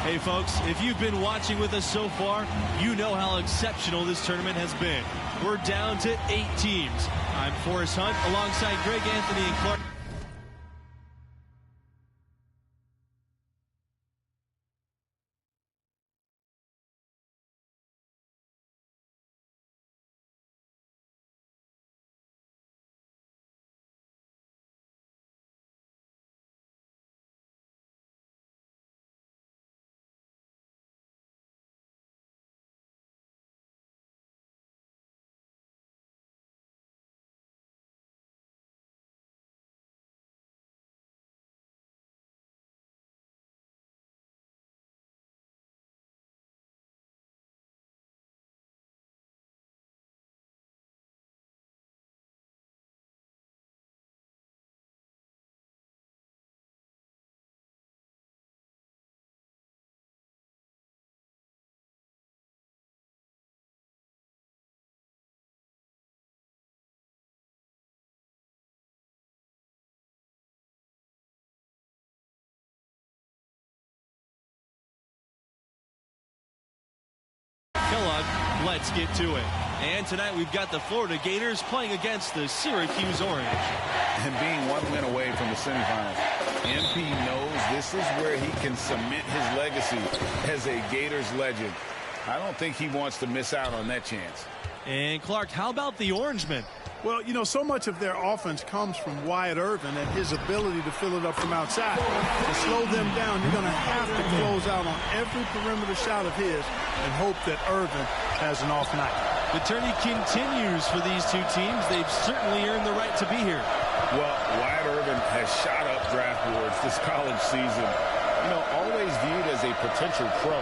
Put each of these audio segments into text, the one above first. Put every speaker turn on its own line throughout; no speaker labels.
Hey, folks, if you've been watching with us so far, you know how exceptional this tournament has been. We're down to 8 teams. I'm Forrest Hunt alongside Greg Anthony and Clark. Let's get to it. And tonight we've got the Florida Gators playing against the Syracuse Orange.
And being 1 win away from the semifinals, MP knows this is where he can cement his legacy as a Gators legend. I don't think he wants to miss out on that chance.
And Clark, how about the Orangemen?
Well, you know, so much of their offense comes from Wyatt Irvin and his ability to fill it up from outside. To slow them down, you're going to have to close out on every perimeter shot of his and hope that Irvin has an off night.
The tourney continues for these two teams. They've certainly earned the right to be here.
Well, Wyatt Irvin has shot up draft boards this college season. You know, always viewed as a potential pro,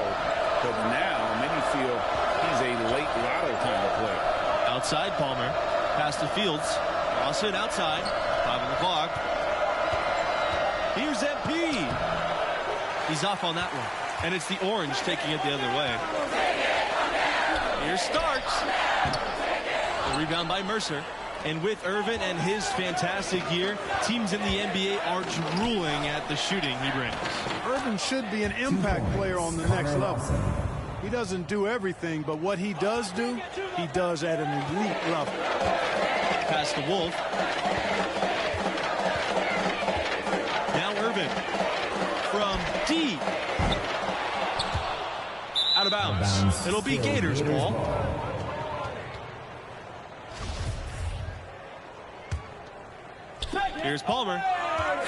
but now many feel he's a late lotto kind of player.
Outside Palmer. Pass to Fields. Cross it outside. 5 on the clock. Here's MP. He's off on that one. And it's the Orange taking it the other way. Here's Starks. The rebound by Mercer. And with Irvin and his fantastic year, teams in the NBA are drooling at the shooting he brings.
Irvin should be an impact player on the next level. He doesn't do everything, but what he does do, he does at an elite level.
Pass to Wolf. Now Irvin from deep. Out of bounds. It'll be Gators ball. Here's Palmer. Now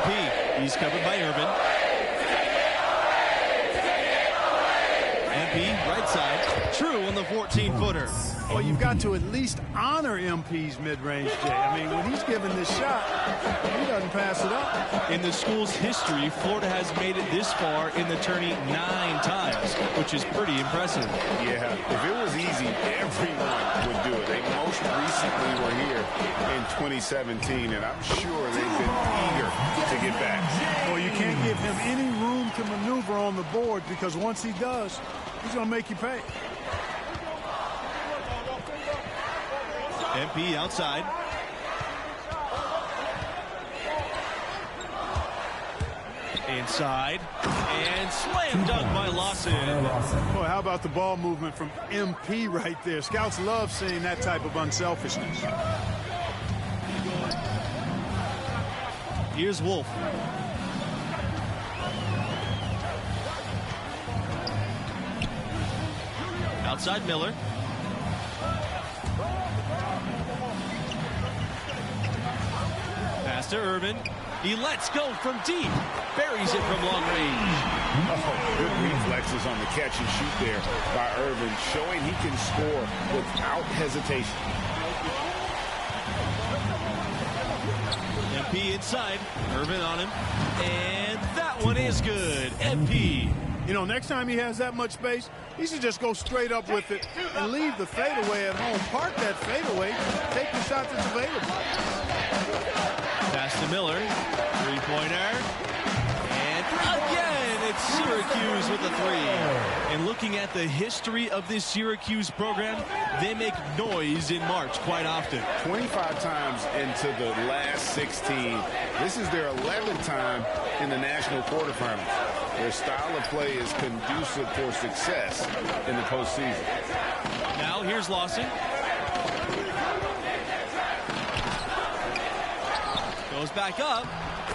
MP. He's covered by Irvin. MP, right side. True on the 14-footer.
Well, you've got to at least honor MP's mid-range, Jay. I mean, when he's given this shot, he doesn't pass it up.
In the school's history, Florida has made it this far in the tourney 9 times, which is pretty impressive.
Yeah, if it was easy, everyone would do it. They most recently were here in 2017, and I'm sure they've been eager to get back.
Well, you can't give him any room to maneuver on the board, because once he does, he's going to make you pay.
MP outside. Inside. And slam dunk by Lawson.
Boy, how about the ball movement from MP right there? Scouts love seeing that type of unselfishness.
Here's Wolf. Outside Miller. Pass to Irvin. He lets go from deep. Buries it from long range.
Oh, good reflexes on the catch and shoot there by Irvin, showing he can score without hesitation.
MP inside. Irvin on him. And that one is good. MP.
You know, next time he has that much space, he should just go straight up with it and leave the fadeaway at home. Park that fadeaway. Take the shot that's available.
Pass to Miller. Three-pointer. And again, it's Syracuse with the three. And looking at the history of this Syracuse program, they make noise in March quite often.
25 times into the last 16, This is their 11th time in the national quarterfinals. Their style of play is conducive for success in the postseason.
Now here's Lawson. Goes back up,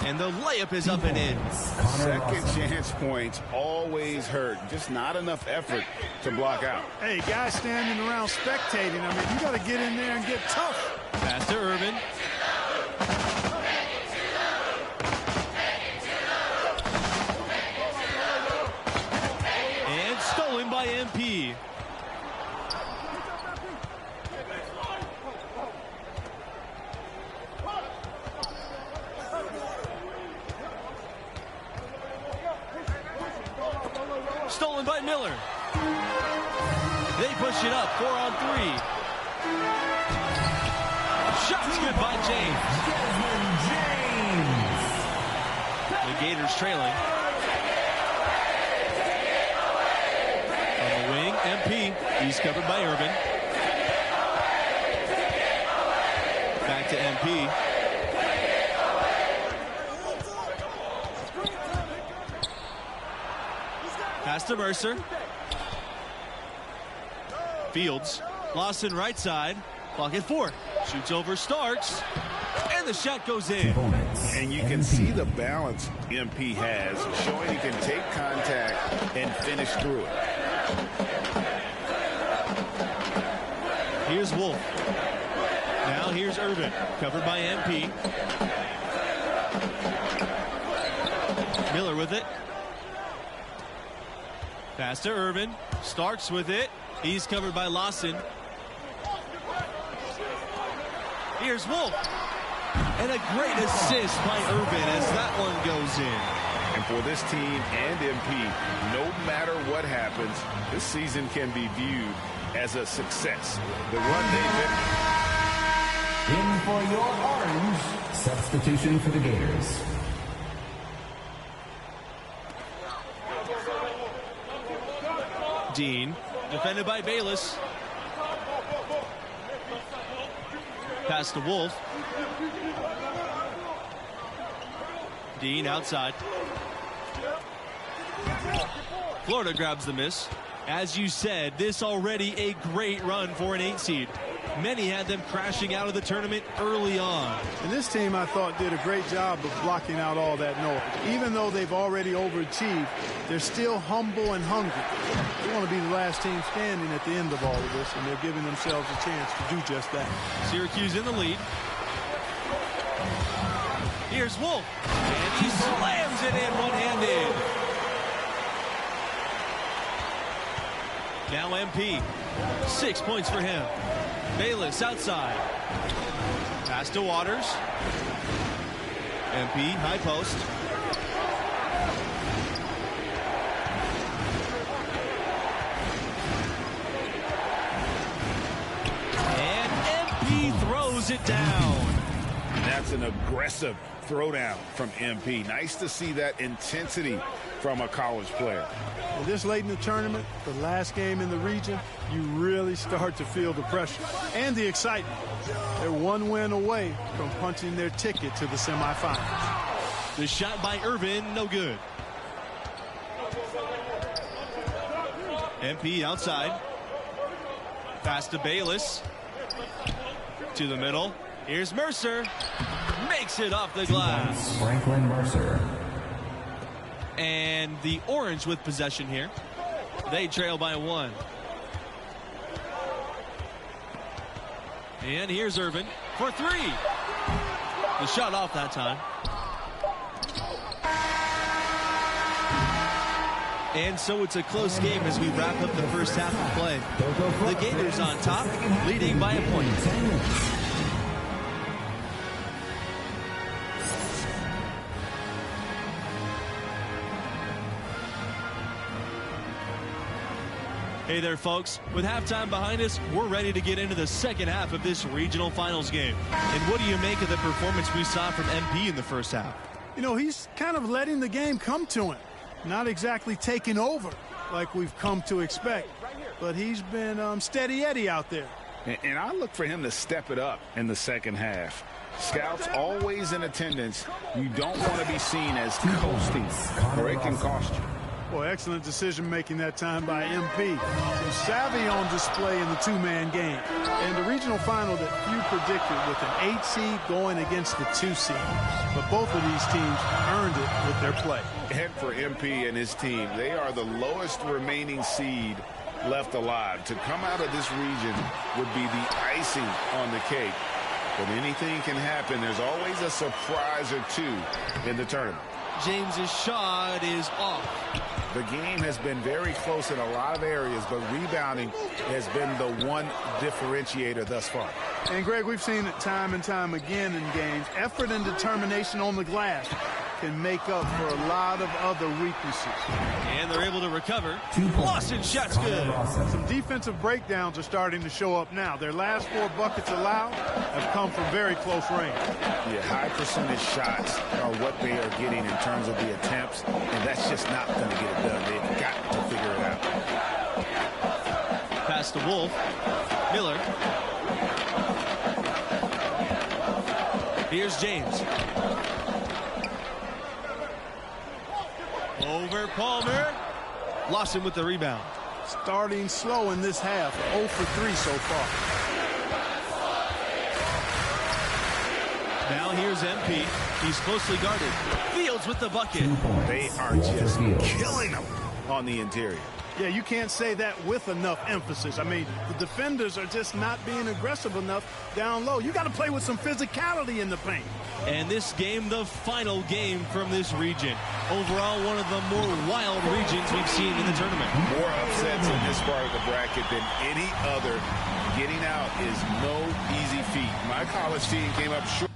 and the layup is up and in.
Second chance points always hurt. Just not enough effort to block out.
Hey, guys standing around spectating. I mean, you got to get in there and get tough.
Pass to Irvin. And stolen by MP. Stolen by Miller. They push it up, 4 on 3. Shots good by James. The Gators trailing. On the wing, MP. He's covered by Irvin. Back to MP. Pass to Mercer. Fields. Lawson right side. Clock at 4. Shoots over Starks. And the shot goes in.
And you can see the balance MP has, showing he can take contact and finish through it.
Here's Wolf. Now here's Irvin. Covered by MP. Miller with it. Pass to Irvin. Starks with it. He's covered by Lawson. Here's Wolf. And a great assist by Irvin as that one goes in.
And for this team and MP, no matter what happens, this season can be viewed as a success. The run they've been
in for your orange. Substitution for the Gators.
Dean, defended by Bayless. Pass to Wolf. Dean outside. Florida grabs the miss. As you said, this already a great run for an 8 seed. Many had them crashing out of the tournament early on.
And this team, I thought, did a great job of blocking out all that noise. Even though they've already overachieved, they're still humble and hungry. They want to be the last team standing at the end of all of this, and they're giving themselves a chance to do just that.
Syracuse in the lead. Here's Wolf. And he slams it in one-handed. Now MP. 6 points for him. Bayless outside. Pass to Waters. MP, high post. And MP throws it down.
That's an aggressive throwdown from MP. Nice to see that intensity from a college player.
And this late in the tournament, the last game in the region, you really start to feel the pressure and the excitement. They're one win away from punching their ticket to the semifinals.
The shot by Irvin, no good. MP outside. Pass to Bayless. To the middle. Here's Mercer. Makes it off the glass.
Franklin Mercer.
And the Orange with possession here. They trail by 1. And here's Irvin for 3. The shot off that time. And so it's a close game as we wrap up the first half of play. The Gators on top, leading by a point. Hey there, folks. With halftime behind us, we're ready to get into the second half of this regional finals game. And what do you make of the performance we saw from MP in the first half?
You know, he's kind of letting the game come to him. Not exactly taking over like we've come to expect. But he's been steady Eddie out there.
And I look for him to step it up in the second half. Scouts always in attendance. You don't want to be seen as coasting, or it can cost you.
Well, excellent decision-making that time by MP. Some savvy on display in the two-man game. And the regional final that few predicted with an 8 seed going against the 2 seed. But both of these teams earned it with their play.
And for MP and his team, they are the lowest remaining seed left alive. To come out of this region would be the icing on the cake. But anything can happen. There's always a surprise or two in the tournament.
James's shot is off.
The game has been very close in a lot of areas, but rebounding has been the one differentiator thus far.
And, Greg, we've seen it time and time again in games. Effort and determination on the glass can make up for a lot of other weaknesses.
And they're able to recover. Lawson shot's good.
Some defensive breakdowns are starting to show up now. Their last 4 buckets allowed have come from very close range.
Yeah, high percentage shots are what they are getting in terms of the attempts, and that's just not going to get it done. They've got to figure it out.
Pass to Wolf. Miller. Here's James. Over Palmer. Lawson with the rebound.
Starting slow in this half. 0 for 3 so far.
Now here's MP. He's closely guarded. Fields with the bucket.
They are just killing them on the interior.
Yeah, you can't say that with enough emphasis. I mean, the defenders are just not being aggressive enough down low. You got to play with some physicality in the paint.
And this game, the final game from this region. Overall, one of the more wild regions we've seen in the tournament.
More upsets in this part of the bracket than any other. Getting out is no easy feat. My college team came up short.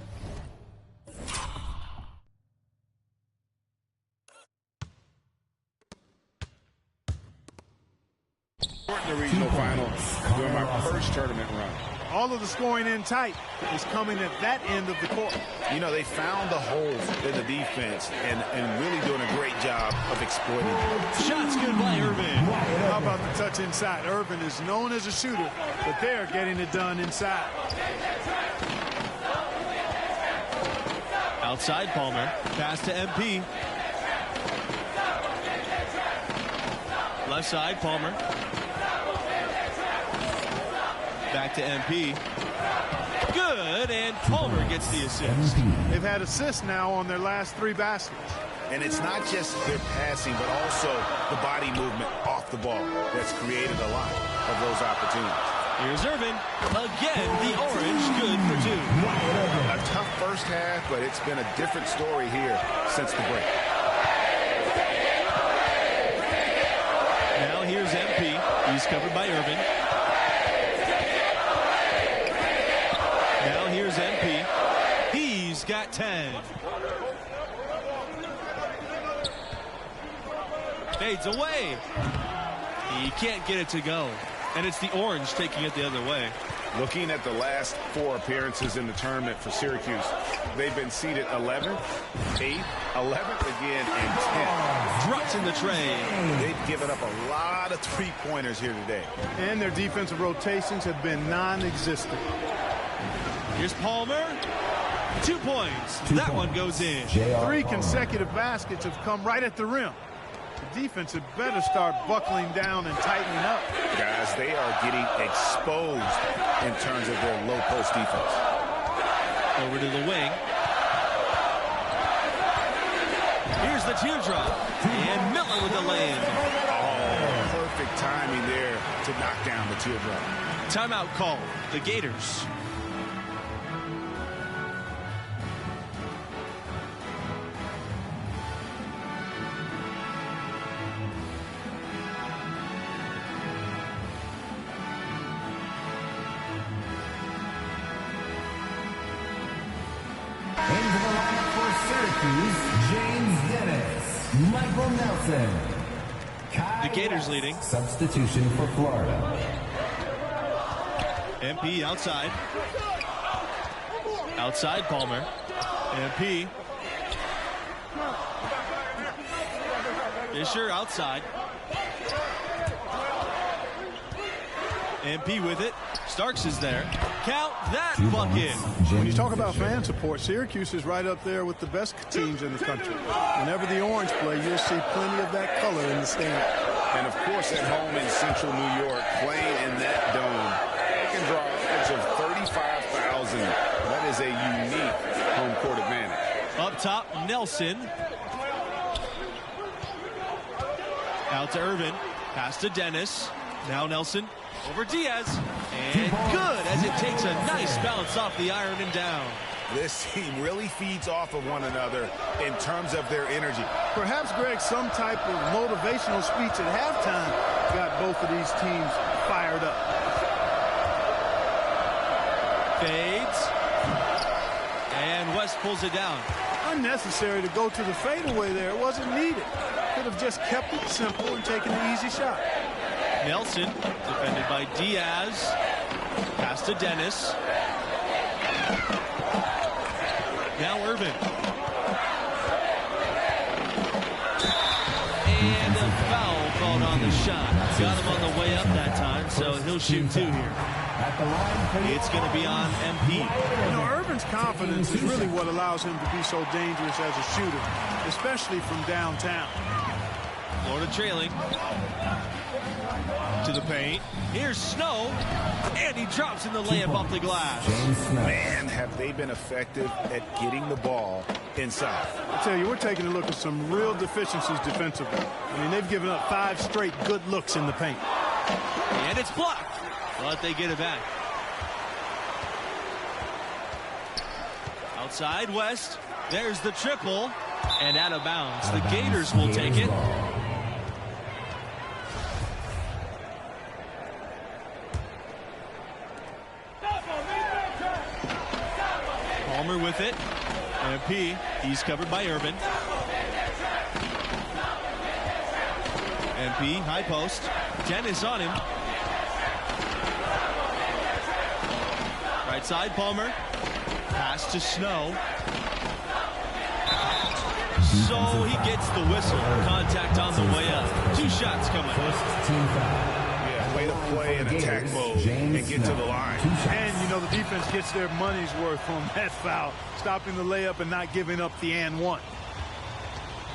In the regional final during my first tournament run.
All of the scoring in tight is coming at that end of the court.
You know, they found the holes in the defense and really doing a great job of exploiting them.
Shots good by Irvin.
How about the touch inside? Irvin is known as a shooter, but they're getting it done inside.
Outside Palmer. Pass to MP. Left side Palmer. Back to MP. Good, and Palmer gets the assist.
They've had assists now on their last 3 baskets.
And it's not just their passing, but also the body movement off the ball that's created a lot of those opportunities.
Here's Irvin. Again, the orange good for 2.
A tough first half, but it's been a different story here since the break.
Now here's MP. He's covered by Irvin. Now here's MP. He's got 10. Fades away. He can't get it to go. And it's the orange taking it the other way.
Looking at the last 4 appearances in the tournament for Syracuse, they've been seeded 11th, 8th, 11th again, and 10th.
Drops in the tray.
They've given up a lot of 3-pointers here today.
And their defensive rotations have been non-existent.
Here's Palmer. 2 points. That one goes in.
3 consecutive baskets have come right at the rim. The defense had better start buckling down and tightening up.
Guys, they are getting exposed in terms of their low post defense.
Over to the wing. Here's the teardrop. And Miller with the lay-in.
Oh, perfect timing there to knock down the teardrop.
Timeout call. The Gators.
Into the lineup for Syracuse, James Dennis, Michael Nelson.
The Gators leading.
Substitution for Florida.
MP outside. Outside Palmer. MP. Fisher outside. MP with it. Starks is there. Count that bucket.
When you talk about fan support, Syracuse is right up there with the best teams in the country. Whenever the Orange play, you'll see plenty of that color in the stand.
And, of course, at home in central New York, playing in that dome, they can draw upwards of 35,000. That is a unique home court advantage.
Up top, Nelson. Out to Irvin. Pass to Dennis. Now Nelson over Diaz. And good as it takes a nice bounce off the iron and down.
This team really feeds off of one another in terms of their energy.
Perhaps, Greg, some type of motivational speech at halftime got both of these teams fired up.
Fades. And West pulls it down.
Unnecessary to go to the fadeaway there. It wasn't needed. Could have just kept it simple and taken the easy shot.
Nelson, defended by Diaz. Pass to Dennis. Now Irvin. And a foul called on the shot. Got him on the way up that time, so he'll shoot two here. It's going to be on MP.
You know, Irvin's confidence is really what allows him to be so dangerous as a shooter, especially from downtown.
Florida trailing. To the paint. Here's Snow. And he drops in the layup off the glass.
Man, have they been effective at getting the ball inside.
I tell you, we're taking a look at some real deficiencies defensively. I mean, they've given up 5 straight good looks in the paint.
And it's blocked. But they get it back. Outside West. There's the triple. And out of bounds. The Gators will take it. Palmer with it. MP. He's covered by Irvin. MP. High post. Dennis on him. Right side, Palmer. Pass to Snow. So he gets the whistle. Contact on the way up. 2 shots coming.
Yeah, way to play in attack mode and get to the line.
And, you know, the defense gets their money's worth on that foul. Stopping the layup and not giving up the and one.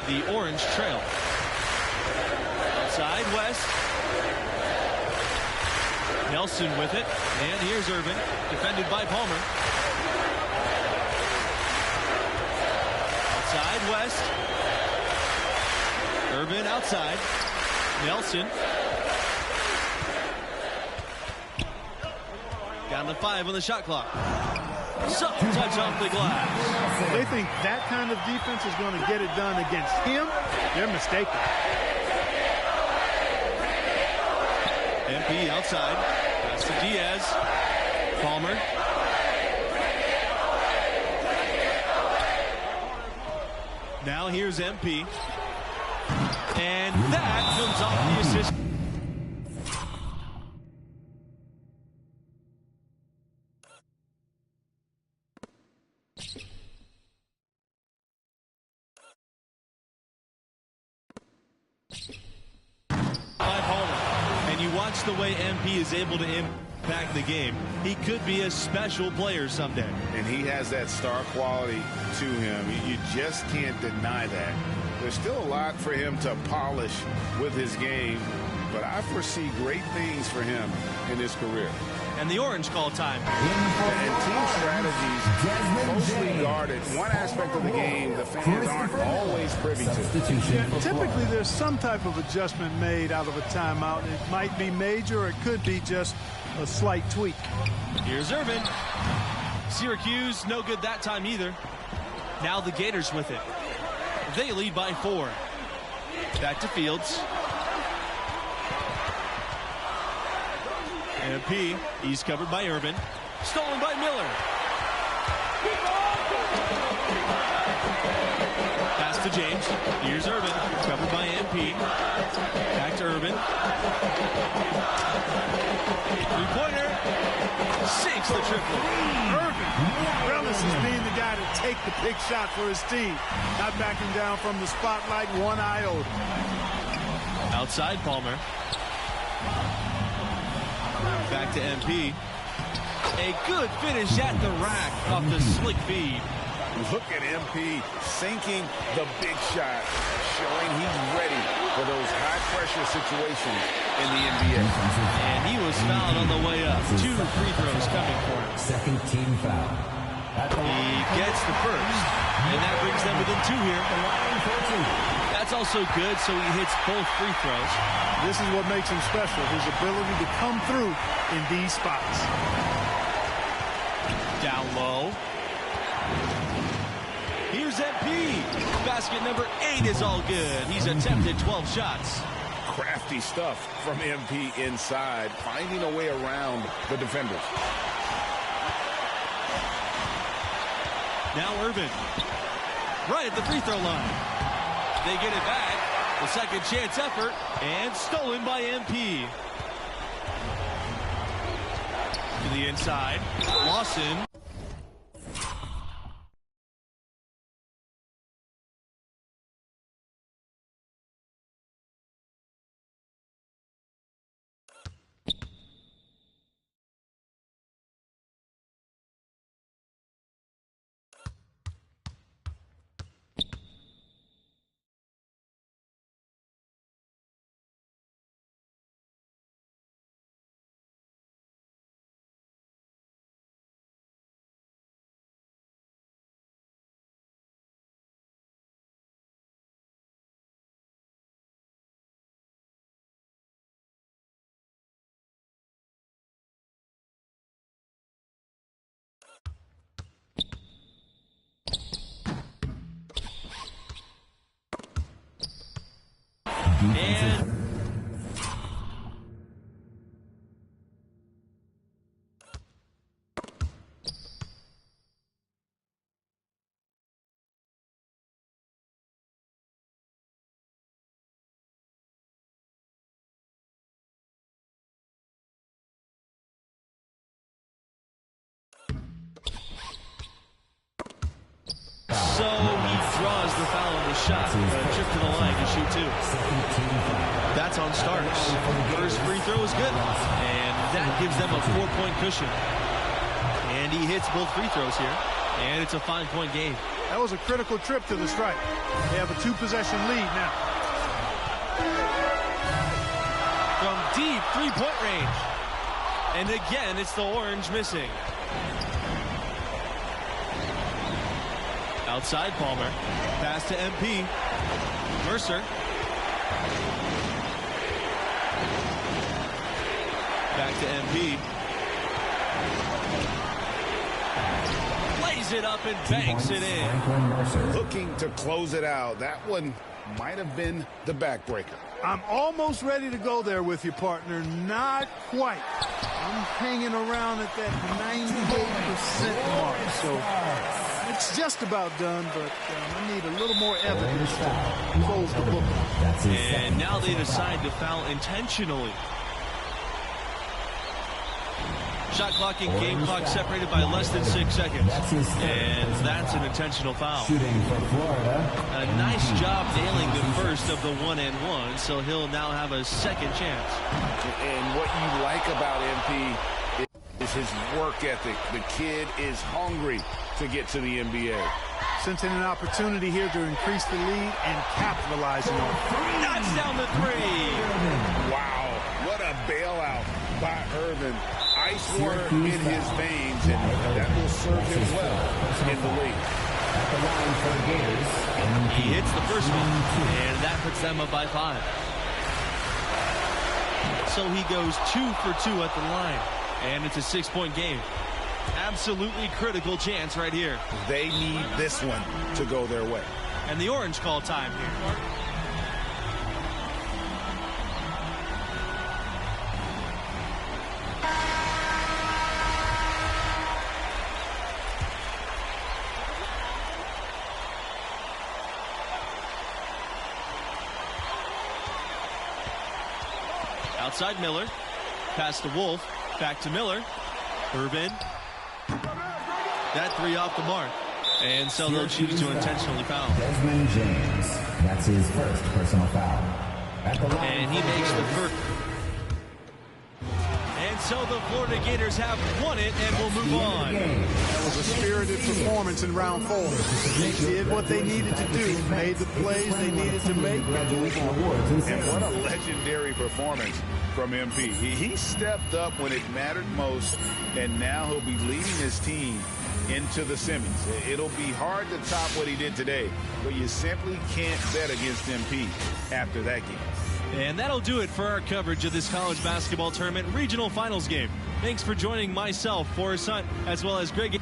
The Orange trail. Outside West. Nelson with it. And here's Irvin. Defended by Palmer. Outside West. Irvin outside. Nelson. Down to 5 on the shot clock. Some touch off the glass.
If they think that kind of defense is going to get it done against him, they're mistaken.
MP outside. Pass to Diaz. Palmer. Now here's MP. And that comes off the assist. And you watch the way MP is able to impact the game. He could be a special player someday.
And he has that star quality to him. You just can't deny that. There's still a lot for him to polish with his game, but I foresee great things for him in his career.
And the Orange call time.
And team strategies closely guarded. One aspect of the game the fans aren't always privy to.
Yeah, typically there's some type of adjustment made out of a timeout. It might be major or it could be just a slight tweak.
Here's Irvin. Syracuse, no good that time either. Now the Gators with it. They lead by 4. Back to Fields. MP, he's covered by Irvin. Stolen by Miller. Pass to James. Here's Irvin, covered by MP. Back to Irvin. 3-pointer. Sinks the triple.
Irvin relishes being the guy to take the big shot for his team. Not backing down from the spotlight one iota.
Outside Palmer. Back to MP. A good finish at the rack off the slick feed.
Look at MP sinking the big shot, showing he's ready for those high-pressure situations in the NBA.
And he was fouled on the way up. 2 free throws coming for him.
Second team foul.
He gets the first, and that brings them within 2 here. That's also good, so he hits both free throws.
This is what makes him special, his ability to come through in these spots.
Down low. Here's MP. Basket number 8 is all good. He's attempted 12 shots.
Crafty stuff from MP inside, finding a way around the defenders.
Now Irvin. Right at the free throw line. They get it back. The second chance effort. And stolen by MP. To the inside. Lawson. And so he draws the foul on the shot. Trip to the line to shoot 2. That's on Starks. First free throw is good. And that gives them a 4-point cushion. And he hits both free throws here. And it's a 5-point game.
That was a critical trip to the stripe. They have a 2-possession lead now.
From deep 3-point range. And again, it's the orange missing. Outside Palmer. Pass to MP. Mercer. Back to MP. Lays it up and banks it in.
Looking to close it out. That one might have been the backbreaker.
I'm almost ready to go there with you, partner. Not quite. I'm hanging around at that 98% mark. So it's just about done, but I need a little more evidence to close the book.
And now they decide to foul intentionally. Shot clock and game clock separated by less than 6 seconds. And that's an intentional foul.
Shooting for Florida.
A nice job nailing the first of the 1-and-1, so he'll now have a second chance.
And what you like about MP is his work ethic. The kid is hungry to get to the NBA.
Sensing an opportunity here to increase the lead and capitalizing on it.
Knocks down the 3.
Wow, what a bailout by Irvin. Ice water in his veins, and that will serve him well in the league.
At the line for the Gators.
He hits the first one, and that puts them up by 5. So he goes 2 for 2 at the line, and it's a 6-point game. Absolutely critical chance right here.
They need this one to go their way.
And the orange call time here. Outside Miller. Pass to Wolf. Back to Miller. Irvin. That 3 off the mark. And so they'll choose to intentionally foul.
Desmond James. That's his first personal foul. At the line
and he makes the first. And so the Florida Gators have won it and will move on.
That was a spirited performance in round 4. They did what they needed to do, made the plays they needed to make.
And what a legendary performance from MP. He stepped up when it mattered most, and now he'll be leading his team into the semis. It'll be hard to top what he did today, but you simply can't bet against MP after that game.
And that'll do it for our coverage of this college basketball tournament regional finals game. Thanks for joining myself, Forrest Hunt, as well as Greg.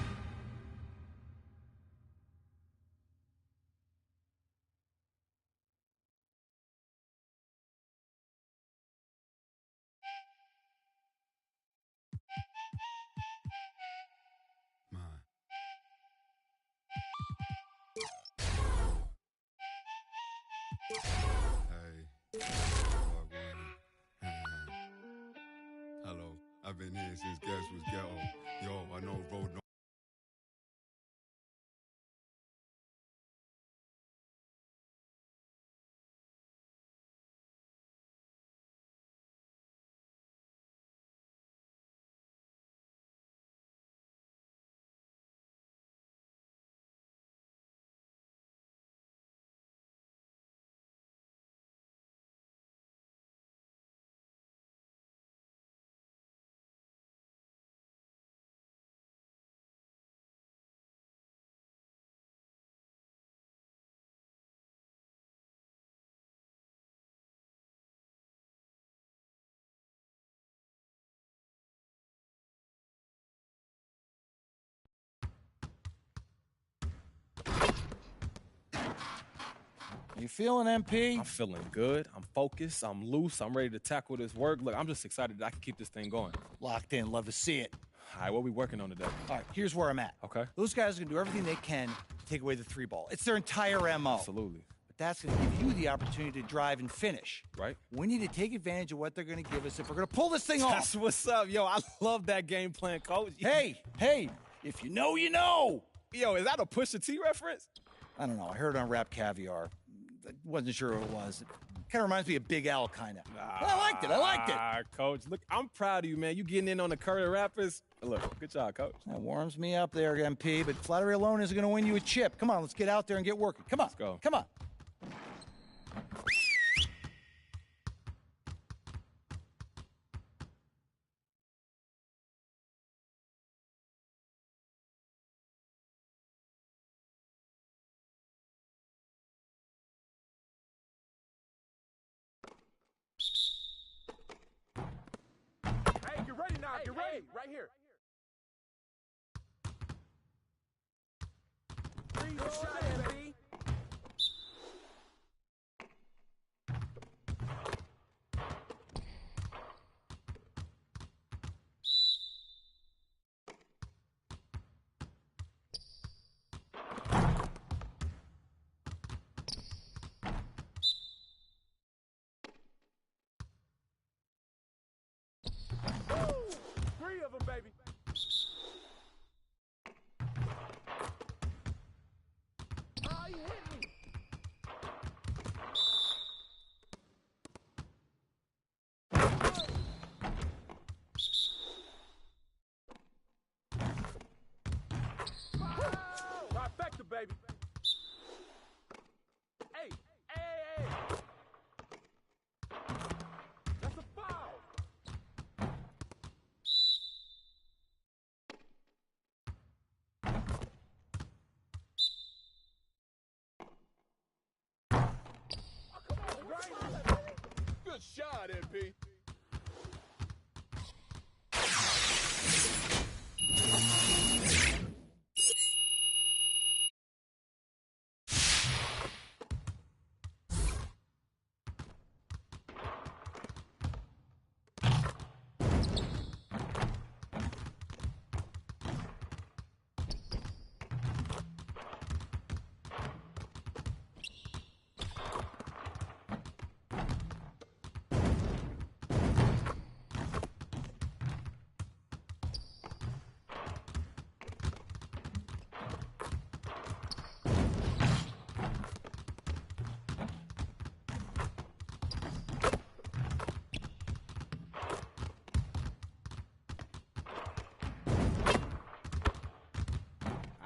Hello, I've been here since Guess was ghetto. Yo, I know road no.
You feeling, MP?
I'm feeling good. I'm focused. I'm loose. I'm ready to tackle this work. Look, I'm just excited that I can keep this thing going.
Locked in. Love to see it.
All right, what are we working on today?
All right, here's where I'm at.
Okay.
Those guys are going to do everything they can to take away the 3 ball. It's their entire MO.
Absolutely.
But that's going to give you the opportunity to drive and finish.
Right.
We need to take advantage of what they're going to give us if we're going to pull this thing off.
That's what's up. Yo, I love that game plan, coach.
Hey, if you know, you know.
Yo, is that a Pusha T reference?
I don't know. I heard it on Rap Caviar. I wasn't sure what it was. It kind of reminds me of Big Al, kind of. I liked it.
Coach. Look, I'm proud of you, man. You getting in on the current rappers. Look, good job, coach.
That warms me up there, MP, but flattery alone isn't going to win you a chip. Come on, let's get out there and get working. Come on.
Let's go.
Come on.
Hey, get ready now. Get ready. Right here. Breathe the shot, MP. Three of them, baby. Oh, you hit me. Trifecta, baby. Hey, hey, hey. That's a foul. Good shot, MP.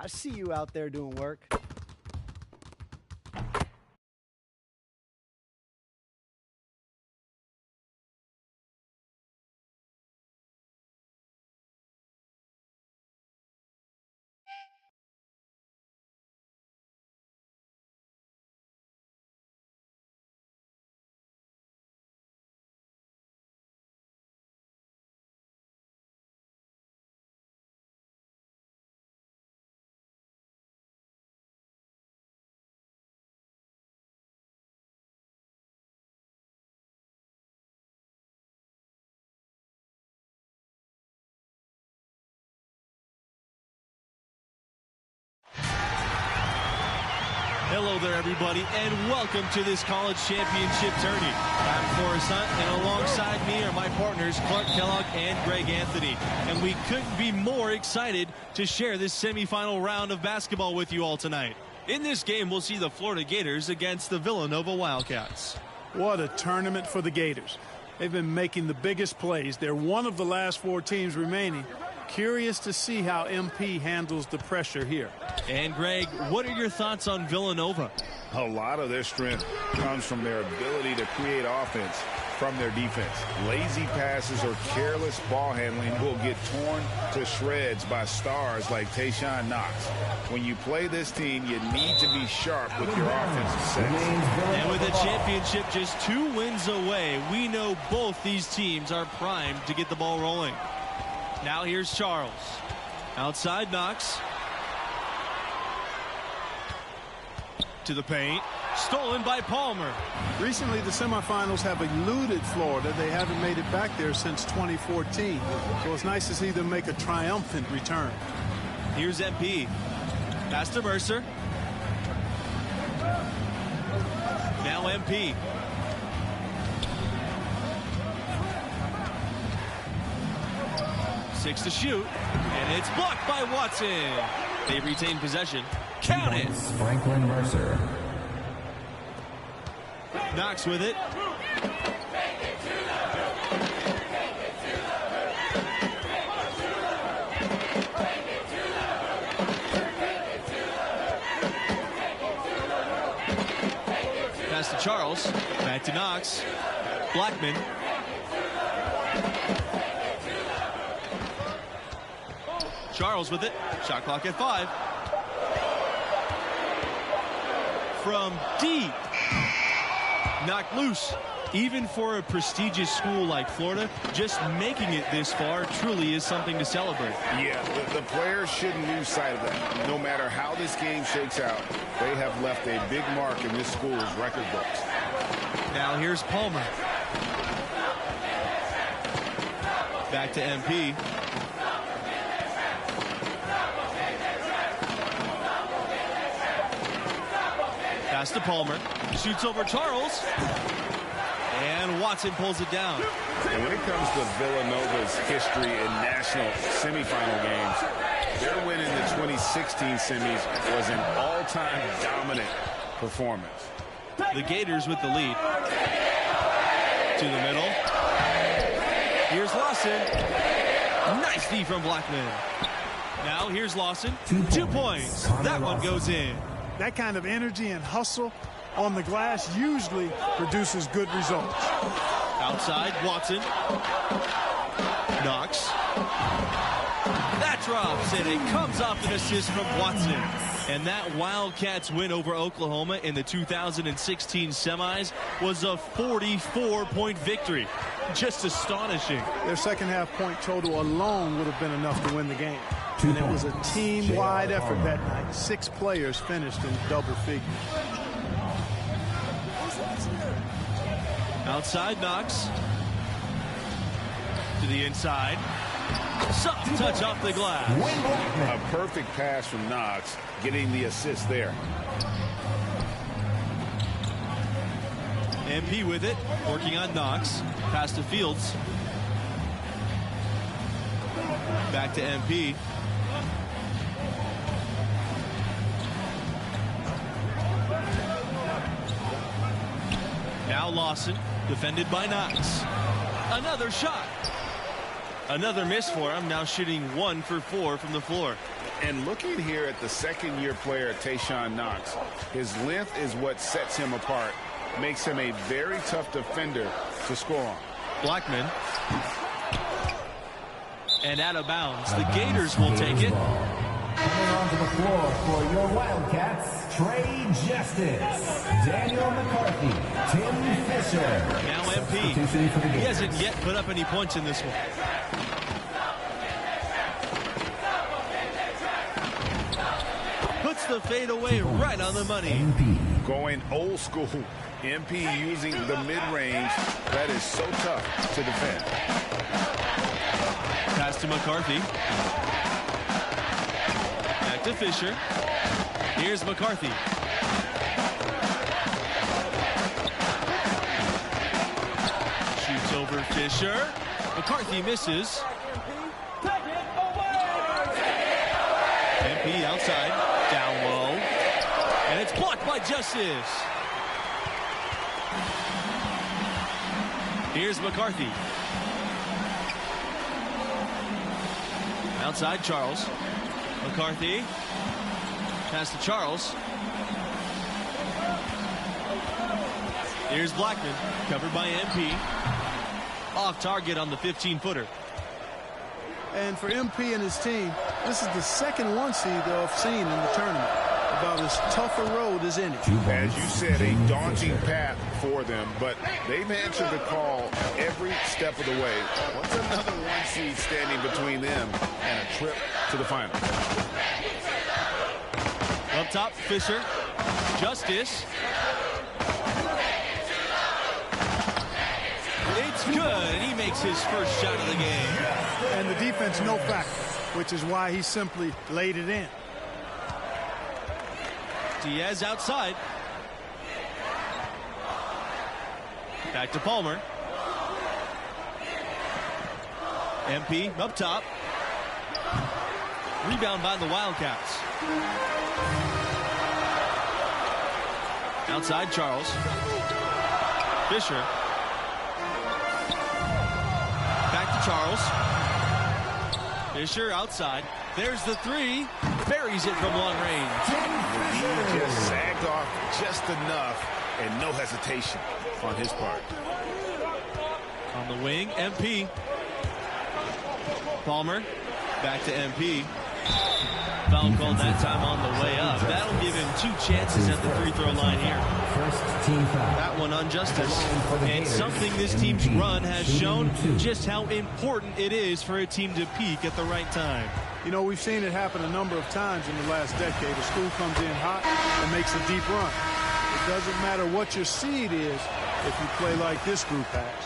I see you out there doing work.
Hello there, everybody, and welcome to this college championship tourney. I'm Forrest Hunt, and alongside me are my partners, Clark Kellogg and Greg Anthony. And we couldn't be more excited to share this semifinal round of basketball with you all tonight. In this game, we'll see the Florida Gators against the Villanova Wildcats.
What a tournament for the Gators. They've been making the biggest plays. They're one of the last 4 teams remaining. Curious to see how MP handles the pressure here.
And Greg, what are your thoughts on Villanova?
A lot of their strength comes from their ability to create offense from their defense. Lazy passes or careless ball handling will get torn to shreds by stars like Tayshaun Knox. When you play this team, you need to be sharp with your offensive sets.
And with the championship just 2 wins away, we know both these teams are primed to get the ball rolling. Now here's Charles. Outside Knox. To the paint. Stolen by Palmer.
Recently, the semifinals have eluded Florida. They haven't made it back there since 2014. So it's nice to see them make a triumphant return.
Here's MP. Pass to Mercer. Now MP. Six to shoot, and it's blocked by Watson. They retain possession. Count it.
Franklin Mercer.
Knox with it. Pass to Charles. Back to Knox. Blackman. Charles with it. Shot clock at 5. From deep. Knocked loose. Even for a prestigious school like Florida, just making it this far truly is something to celebrate.
Yeah, the players shouldn't lose sight of that. No matter how this game shakes out, they have left a big mark in this school's record books.
Now here's Palmer. Back to MP. Pass to Palmer. Shoots over Charles. And Watson pulls it down.
And when it comes to Villanova's history in national semifinal games, their win in the 2016 semis was an all-time dominant performance.
The Gators with the lead. To the middle. Here's Lawson. Nice D from Blackman. Now here's Lawson. 2 points. That one goes in.
That kind of energy and hustle on the glass usually produces good results.
Outside, Watson. Knox. That drops, and it comes off an assist from Watson. And that Wildcats win over Oklahoma in the 2016 semis was a 44-point victory. Just astonishing.
Their second half point total alone would have been enough to win the game. And it was a team-wide effort that night. 6 players finished in double figures.
Outside Knox. To the inside. Soft touch off the glass.
A perfect pass from Knox, getting the assist there.
MP with it, working on Knox. Pass to Fields. Back to MP. Now Lawson, defended by Knox. Another shot. Another miss for him, now shooting 1 for 4 from the floor.
And looking here at the second-year player, Tayshaun Knox, his length is what sets him apart, makes him a very tough defender to score on.
Blackman. And out of bounds. The Gators will take it.
Coming onto the floor for your Wildcats, Trey Justice, Daniel McCarthy, Tim Fisher.
Now MP. He hasn't yet put up any points in this one. Puts the fade away right on the money.
MP.
Going old school. MP using the mid-range. That is so tough to defend.
Pass to McCarthy. Back to Fisher. Here's McCarthy. Shoots over Fisher. McCarthy misses. MP outside. Down low. And it's blocked by Justice. Here's McCarthy. Outside Charles. McCarthy. Pass to Charles. Here's Blackman. Covered by MP. Off target on the 15-footer.
And for MP and his team, this is the second 1 seed they've seen in the tournament. About as tough a road as any.
As you said, a daunting path for them, but they've answered the call every step of the way. What's another 1 seed standing between them and a trip to the final?
Up top, Fisher. Justice. It's good. He makes his first shot of the game.
And the defense no factor, which is why he simply laid it in.
Diaz outside. Back to Palmer. MP up top. Rebound by the Wildcats. Outside Charles. Fisher. Back to Charles. Fisher outside. There's the three. Buries it from long range.
He just sagged off just enough and no hesitation on his part.
On the wing, MP. Palmer. Back to MP. Foul called that time on the way up. That'll give him 2 chances at the free throw line here.
First team foul.
That one on Justice. And something this team's run has shown just how important it is for a team to peak at the right time.
You know, we've seen it happen a number of times in the last decade. A school comes in hot and makes a deep run. It doesn't matter what your seed is if you play like this group has.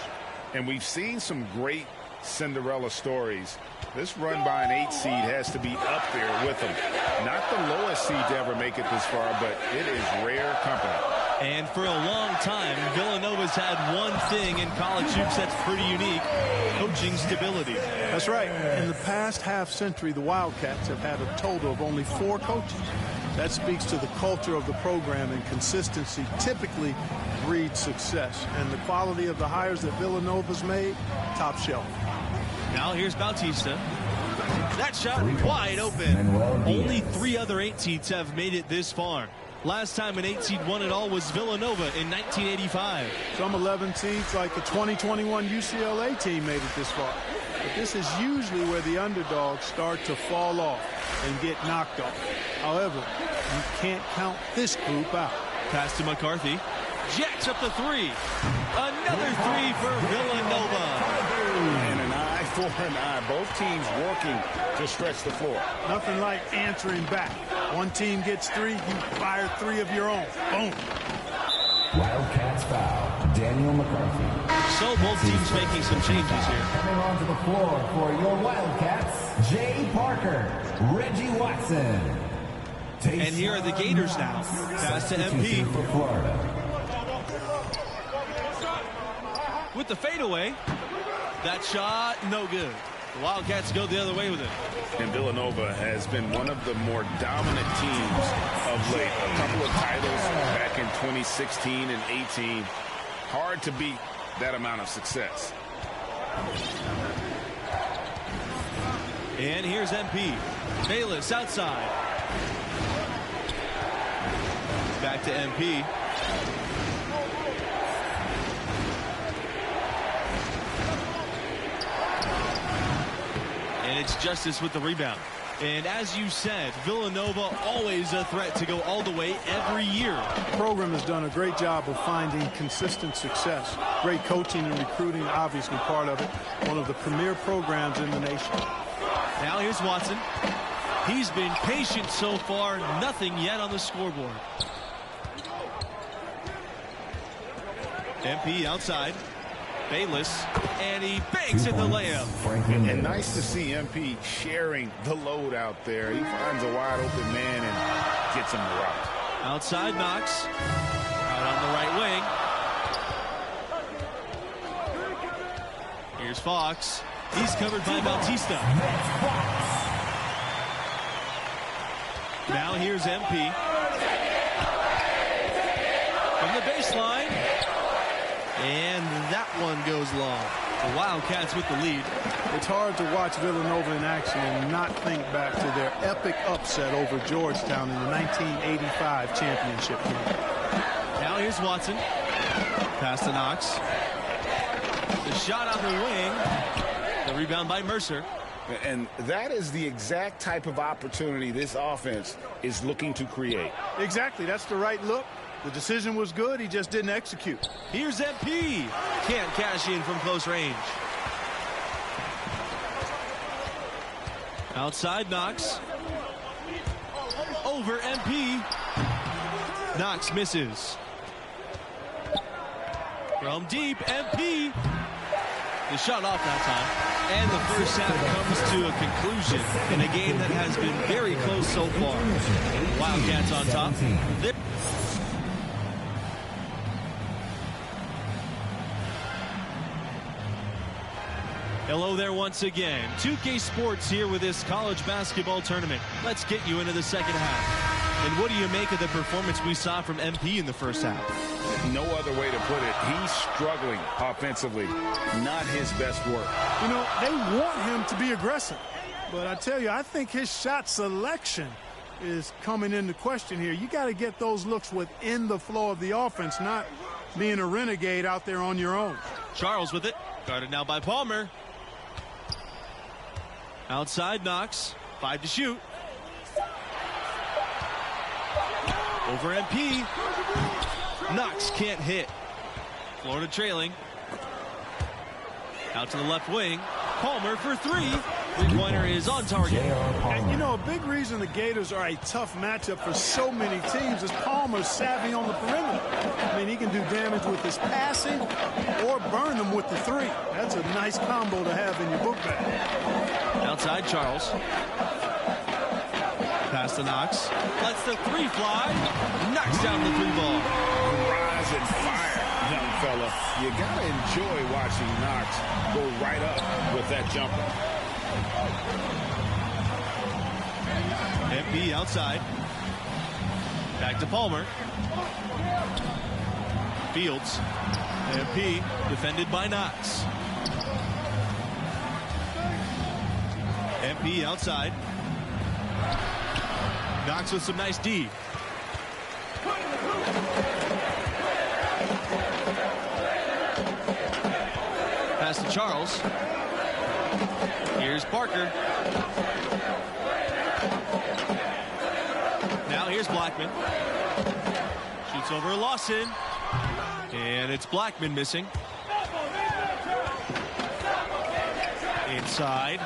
And we've seen some great Cinderella stories. This run by an 8 seed has to be up there with them. Not the lowest seed to ever make it this far, but it is rare company.
And for a long time, Villanova's had one thing in college hoops that's pretty unique: coaching stability.
That's right. In the past half century, the Wildcats have had a total of only 4 coaches. That speaks to the culture of the program, and consistency typically breeds success. And the quality of the hires that Villanova's made, top shelf.
Now here's Bautista. That shot wide open. Only 3 other 8 seeds have made it this far. Last time an 8 seed won it all was Villanova in 1985.
Some 11 seeds, like the 2021 UCLA team, made it this far. But this is usually where the underdogs start to fall off and get knocked off. However, you can't count this group out.
Pass to McCarthy. Jacks up the 3. Another 3 for Villanova.
And an eye for an eye. Both teams working to stretch the floor.
Nothing like answering back. One team gets 3, you fire 3 of your own. Boom.
Wildcats foul. Daniel McCarthy.
So both teams making some changes here.
Coming onto the floor for your Wildcats, Jay Parker, Reggie Watson.
And here are the Gators now. Pass to MP.
For Florida.
With the fadeaway. That shot, no good. The Wildcats go the other way with it.
And Villanova has been one of the more dominant teams of late. A couple of titles back in 2016 and 18. Hard to beat that amount of success.
And here's MP. Bayless outside. Back to MP. And it's Justice with the rebound. And as you said, Villanova always a threat to go all the way every year.
The program has done a great job of finding consistent success. Great coaching and recruiting, obviously part of it. One of the premier programs in the nation.
Now here's Watson. He's been patient so far, nothing yet on the scoreboard. MP outside. Bayless, and he banks in the layup.
And nice to see MP sharing the load out there. He finds a wide open man and gets him the route.
Outside Knox. Out on the right wing. Here's Fox. He's covered by Bautista. Now here's MP. From the baseline. And that one goes long. The Wildcats with the lead.
It's hard to watch Villanova in action and not think back to their epic upset over Georgetown in the 1985 championship game.
Now here's Watson. Pass to Knox. The shot on the wing. The rebound by Mercer.
And that is the exact type of opportunity this offense is looking to create.
Exactly. That's the right look. The decision was good. He just didn't execute.
Here's MP. Can't cash in from close range. Outside Knox. Over MP. Knox misses. From deep, MP. The shot off that time. And the first half comes to a conclusion in a game that has been very close so far. Wildcats on top. Hello there once again. 2K Sports here with this college basketball tournament. Let's get you into the second half. And what do you make of the performance we saw from MP in the first half?
No other way to put it. He's struggling offensively. Not his best work.
You know, they want him to be aggressive. But I tell you, I think his shot selection is coming into question here. You got to get those looks within the flow of the offense, not being a renegade out there on your own.
Charles with it. Guarded now by Palmer. Outside Knox. 5 to shoot. Over MP. Knox can't hit. Florida trailing. Out to the left wing. Palmer for 3. Three-pointer is on target.
And, you know, a big reason the Gators are a tough matchup for so many teams is Palmer's savvy on the perimeter. I mean, he can do damage with his passing or burn them with the 3. That's a nice combo to have in your book bag.
Outside Charles. Pass to Knox. Lets the 3 fly. Knocks down the 3 ball.
Rise and fire, young fella. You got to enjoy watching Knox go right up with that jumper.
MP outside. Back to Palmer. Fields. MP defended by Knox. MP outside. Knox with some nice D. Pass to Charles. Here's Parker. Now here's Blackman. Shoots over Lawson. And it's Blackman missing. Inside.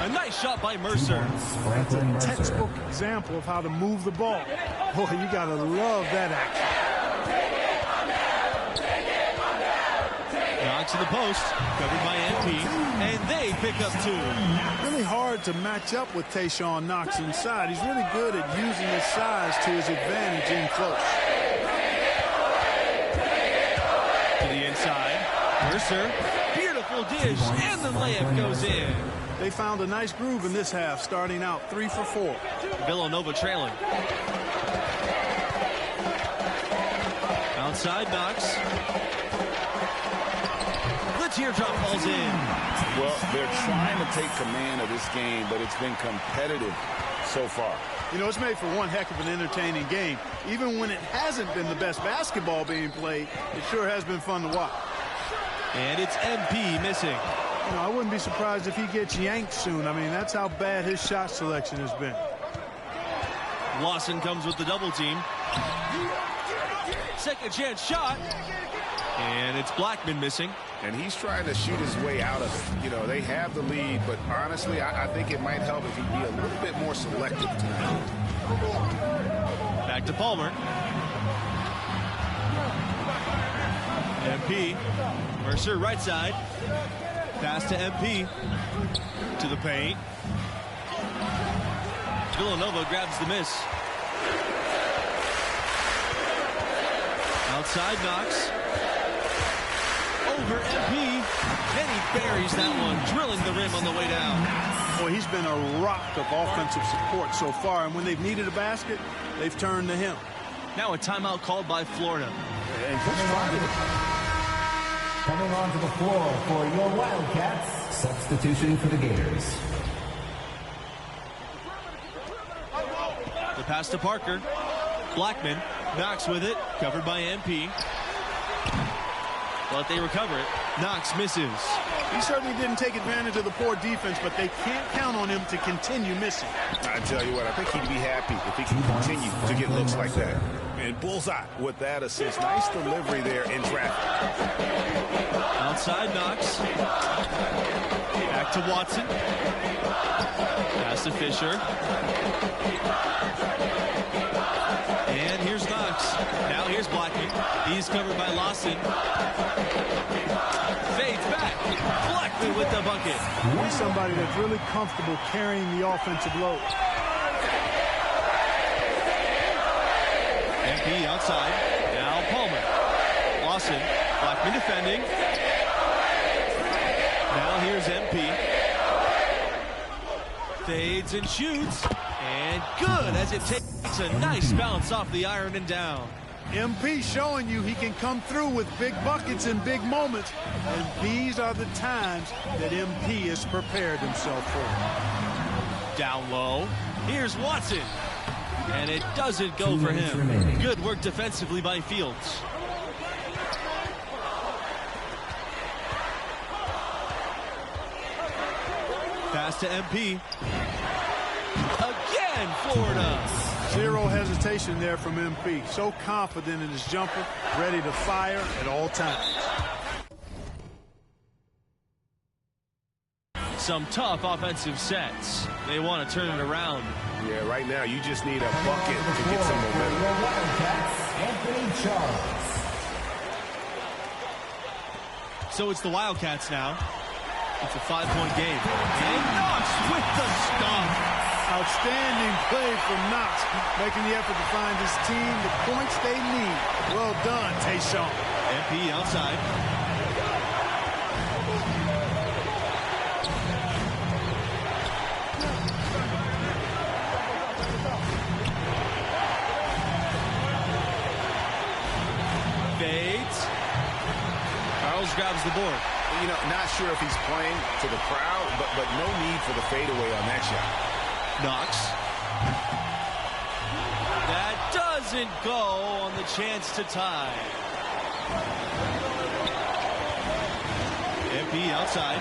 A nice shot by Mercer.
That's a textbook example of how to move the ball. Boy, you got to love that action.
Knox to the post, covered by MP, and they pick up 2.
Really hard to match up with Tayshaun Knox inside. He's really good at using his size to his advantage in close.
To the inside, Mercer, beautiful dish, and the layup goes in.
They found a nice groove in this half, starting out 3 for 4.
Villanova trailing. Outside Knox. The teardrop falls in.
Well, they're trying to take command of this game, but it's been competitive so far.
You know, it's made for one heck of an entertaining game. Even when it hasn't been the best basketball being played, it sure has been fun to watch.
And it's MP missing.
You know, I wouldn't be surprised if he gets yanked soon. I mean, that's how bad his shot selection has been.
Lawson comes with the double team. Second chance shot. And it's Blackman missing.
And he's trying to shoot his way out of it. You know, they have the lead, but honestly, I think it might help if he'd be a little bit more selective tonight.
Back to Palmer. MP. Mercer right side. Pass to MP. To the paint. Villanova grabs the miss. Outside Knox. Over MP. And he buries that one, drilling the rim on the way down.
Boy, he's been a rock of offensive support so far, and when they've needed a basket, they've turned to him.
Now a timeout called by Florida.
Coming onto the floor for your Wildcats, substitution for the Gators.
The pass to Parker. Blackman. Knox with it. Covered by MP. But they recover it. Knox misses.
He certainly didn't take advantage of the poor defense, but they can't count on him to continue missing.
I tell you what, I think he'd be happy if he can continue to get looks like that. And bullseye with that assist. Nice delivery there in traffic.
Outside Knox. Back to Watson. Pass to Fisher. And here's Knox. Now here's Blackman. He's covered by Lawson. Fades back. Blackman with the bucket.
He's somebody that's really comfortable carrying the offensive load.
MP outside. Now Palmer. Lawson. Blackman defending. Now here's MP. Fades and shoots. And good as it takes a nice bounce off the iron and down.
MP showing you he can come through with big buckets in big moments. And these are the times that MP has prepared himself for.
Down low. Here's Watson. And it doesn't go for him. Good work defensively by Fields. Pass to MP. Again, Florida.
Zero hesitation there from MP. So confident in his jumper, ready to fire at all times.
Some tough offensive sets. They want to turn it around.
Yeah, right now you just need a bucket to get some momentum.
Anthony Charles.
So it's the Wildcats now. It's a 5-point game. And Knox with the stop.
Outstanding play from Knox, making the effort to find his team the points they need. Well done, Tayshaun.
MP outside. Fades. Charles grabs the board.
You know, not sure if he's playing to the crowd, but no need for the fadeaway on that shot.
Knox. That doesn't go on the chance to tie. MP outside.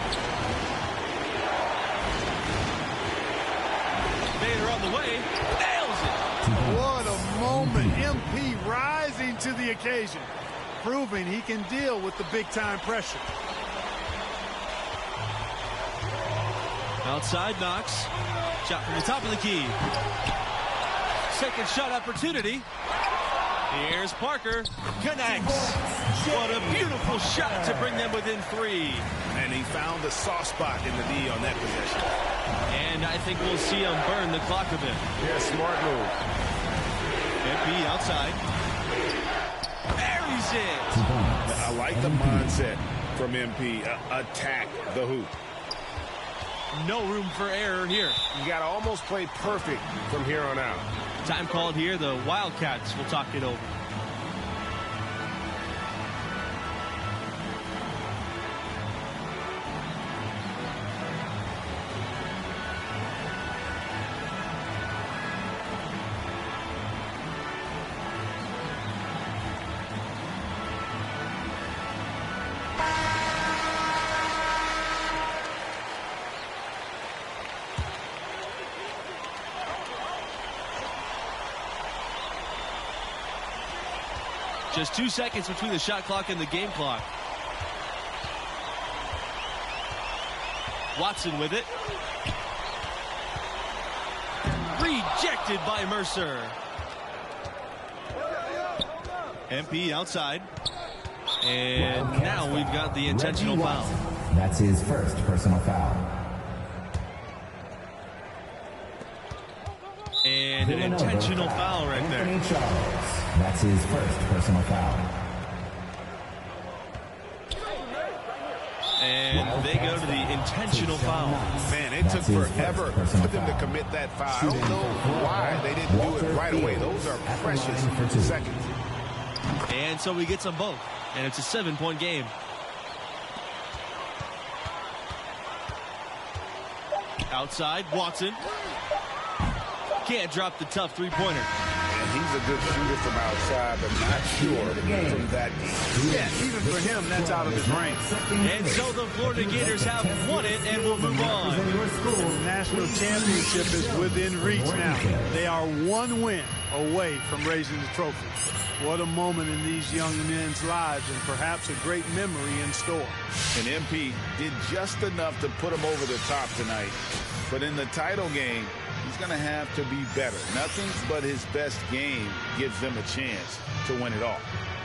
Vader on the way. Nails it.
What a moment. MP rising to the occasion, proving he can deal with the big-time pressure.
Outside Knox. Shot from the top of the key. Second shot opportunity. Here's Parker. Connects. What a beautiful shot to bring them within 3.
And he found the soft spot in the D on that possession.
And I think we'll see him burn the clock a bit.
Yeah, smart move.
MP outside. Buries it.
I like the mindset from MP. Attack the hoop.
No room for error here.
You got to almost play perfect from here on out.
Time called here. The Wildcats will talk it over. Just 2 seconds between the shot clock and the game clock. Watson with it. Rejected by Mercer. MP outside. And now we've got the intentional foul.
That's his first personal foul.
And an intentional foul right there.
Anthony Charles. That's his first personal foul.
And they go to the intentional foul.
Man, it took forever for them to commit that foul. I don't know why they didn't do it right away. Those are precious seconds.
And so he gets them both. And it's a 7-point game. Outside, Watson. Can't drop the tough three-pointer.
And he's a good shooter from outside, but not sure from that deep.
Yeah, even for him, that's out of his range.
And so the Florida Gators have won it and will move on.
The national championship is within reach now. They are one win away from raising the trophy. What a moment in these young men's lives, and perhaps a great memory in store.
And MP did just enough to put him over the top tonight. But in the title game, he's going to have to be better. Nothing but his best game gives them a chance to win it all.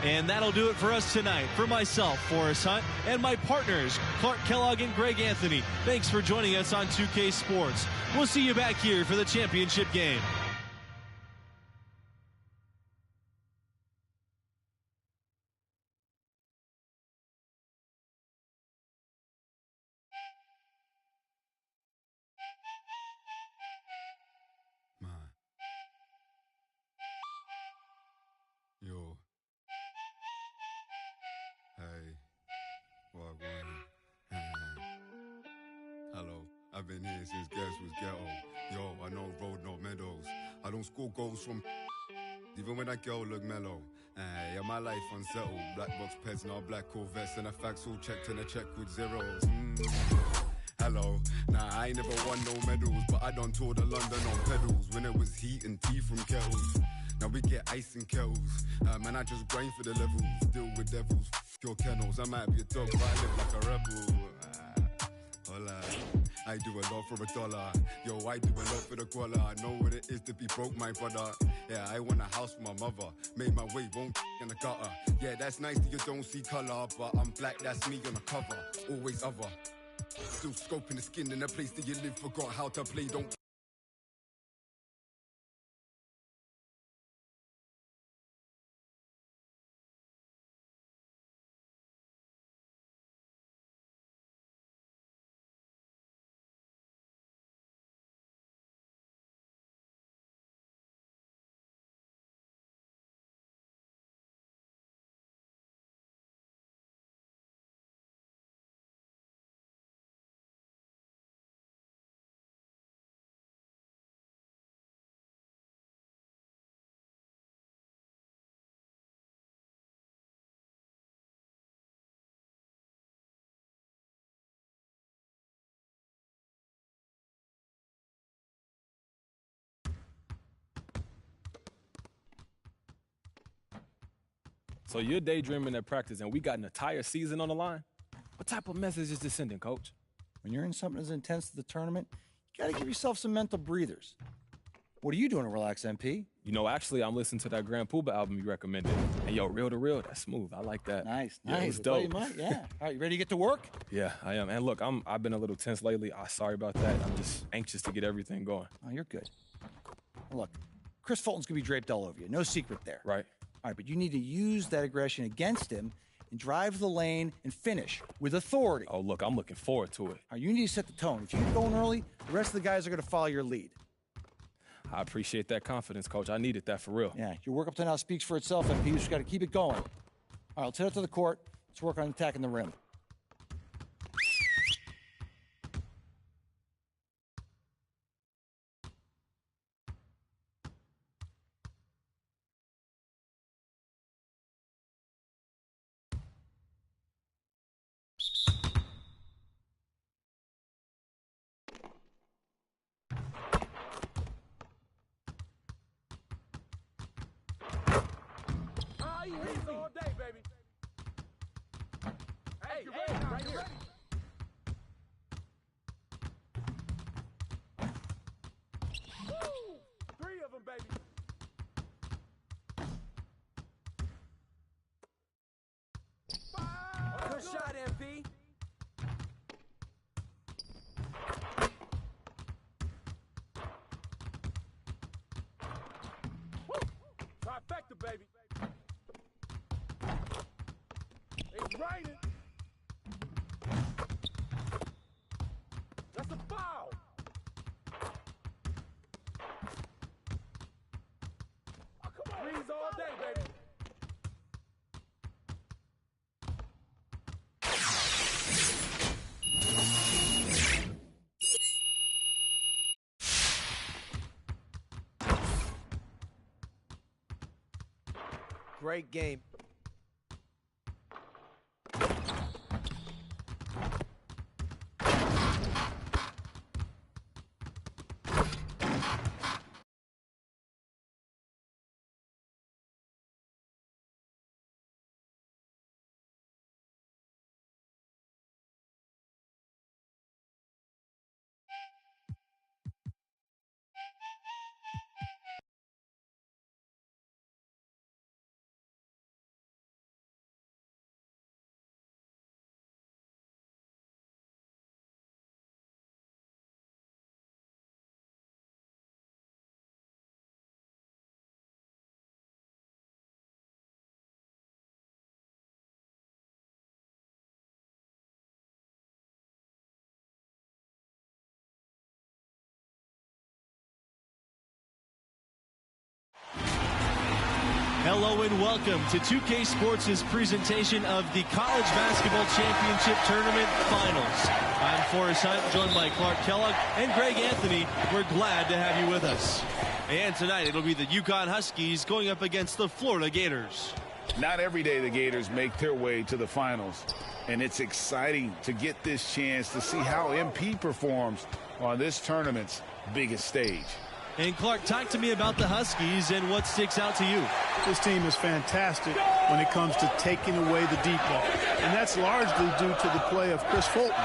And that'll do it for us tonight. For myself, Forrest Hunt, and my partners, Clark Kellogg and Greg Anthony, thanks for joining us on 2K Sports. We'll see you back here for the championship game.
Yo. Hey. Wagwan. Hello. I've been here since Guess was ghetto. Yo, I know road, no meadows. I don't score goals from even when that girl look mellow. Yeah, my life unsettled. Black box pets, now black Corvettes, and the facts all checked and a check with zeros. Hello. Nah, I ain't never won no medals, but I done toured the London on pedals when it was heat and tea from kettles. Now we get ice and kettles. Man, I just grind for the levels. Deal with devils, your kennels. I might be a dog, but I live like a rebel. Hola. I do a lot for $1. Yo, I do a lot for the guala. I know what it is to be broke, my brother. Yeah, I want a house for my mother. Made my way, won't in the gutter. Yeah, that's nice that you don't see color, but I'm black, that's me on the cover. Always other. Still scoping the skin in the place that you live. Forgot how to play, don't.
So you're daydreaming at practice, and we got an entire season on the line? What type of message is this sending, Coach?
When you're in something as intense as the tournament, you got to give yourself some mental breathers. What are you doing to relax, MP?
You know, actually, I'm listening to that Grand Poobah album you recommended. And yo, Real to Real, that's smooth. I like that.
Nice,
Yeah,
nice.
it's dope.
Yeah. All right, you ready to get to work?
Yeah, I am. And look, I've been a little tense lately. Sorry about that. I'm just anxious to get everything going.
Oh, you're good. Look, Chris Fulton's going to be draped all over you. No secret there.
Right.
All right, but you need to use that aggression against him and drive the lane and finish with authority.
Oh, look, I'm looking forward to it.
All right, you need to set the tone. If you get going early, the rest of the guys are going to follow your lead.
I appreciate that confidence, Coach. I needed that for real.
Yeah, your work up to now speaks for itself, MP. You just got to keep it going. All right, let's head up to the court. Let's work on attacking the rim.
baby. Hey, you ready now? You ready? Woo! 3 of them, baby. Good shot, MP. Woo! Trifecta, baby. It's raining. That's a foul. Oh, come on. Threes all day, baby.
Great game.
Hello and welcome to 2K Sports' presentation of the College Basketball Championship Tournament Finals. I'm Forrest Hunt, joined by Clark Kellogg and Greg Anthony. We're glad to have you with us. And tonight it'll be the UConn Huskies going up against the Florida Gators.
Not every day the Gators make their way to the finals, and it's exciting to get this chance to see how MP performs on this tournament's biggest stage.
And Clark, talk to me about the Huskies and what sticks out to you.
This team is fantastic when it comes to taking away the deep ball. And that's largely due to the play of Chris Fulton.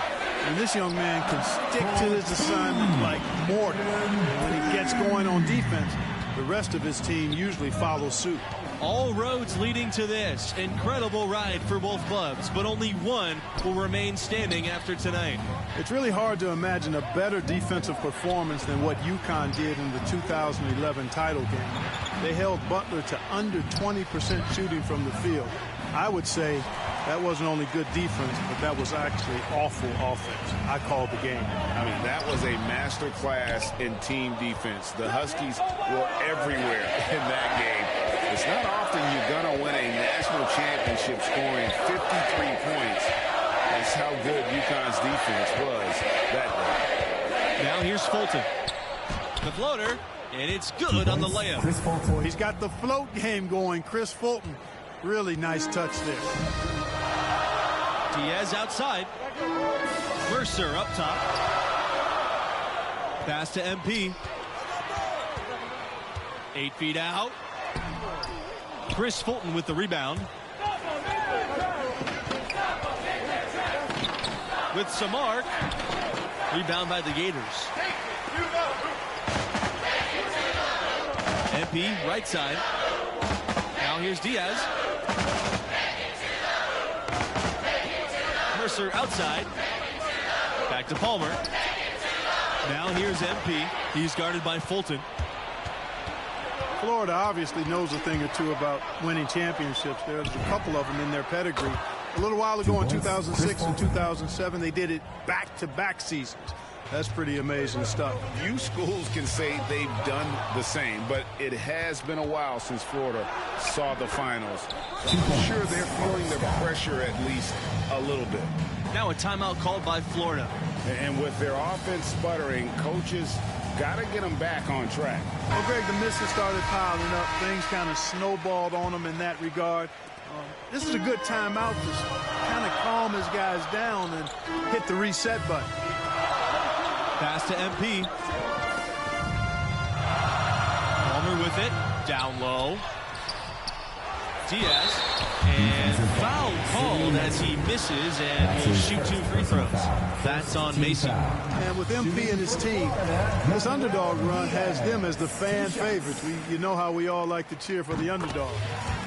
And this young man can stick to his assignment like mortar. And when he gets going on defense, the rest of his team usually follows suit.
All roads leading to this incredible ride for both clubs, but only one will remain standing after tonight.
It's really hard to imagine a better defensive performance than what UConn did in the 2011 title game. They held Butler to under 20% shooting from the field. I would say that wasn't only good defense, but that was actually awful offense. I called the game.
I mean, that was a master class in team defense. The Huskies were everywhere in that game. It's not often you're going to win a national championship scoring 53 points. That's how good UConn's defense was that day.
Now here's Fulton. The floater, and it's good on the layup.
He's got the float game going, Chris Fulton. Really nice touch there.
Diaz outside. Mercer up top. Pass to MP. 8 feet out. Chris Fulton with the rebound. With Samar. Rebound by the Gators. MP right side. Now here's Diaz. Mercer outside. Back to Palmer. Now here's MP. He's guarded by Fulton.
Florida obviously knows a thing or two about winning championships. There's a couple of them in their pedigree. A little while ago in 2006 and 2007, they did it back-to-back seasons. That's pretty amazing stuff.
Few schools can say they've done the same, but it has been a while since Florida saw the finals. So I'm sure they're feeling the pressure at least a little bit.
Now a timeout called by Florida.
And with their offense sputtering, coaches got to get them back on track.
Well, Greg, the misses started piling up. Things kind of snowballed on them in that regard. This is a good timeout to kind of calm his guys down and hit the reset button.
Pass to MP. Palmer with it. Down low. Diaz. And foul called as he misses and will shoot 2 free throws. That's on Macy.
And with MP and his team, this underdog run has them as the fan favorites. You know how we all like to cheer for the underdog.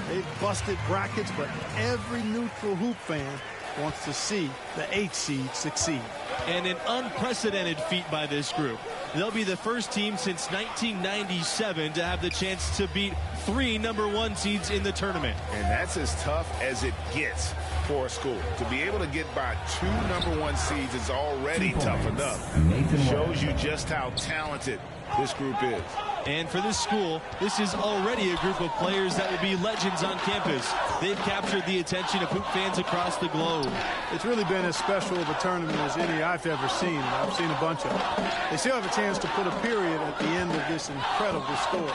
They've busted brackets, but every neutral hoop fan wants to see the 8 seed succeed.
And an unprecedented feat by this group. They'll be the first team since 1997 to have the chance to beat 3 #1 seeds in the tournament.
And that's as tough as it gets for a school. To be able to get by 2 #1 seeds is already tough enough. It shows you just how talented this group is.
And for this school, this is already a group of players that will be legends on campus. They've captured the attention of hoop fans across the globe.
It's really been as special of a tournament as any I've ever seen. I've seen a bunch of them. They still have a chance to put a period at the end of this incredible story.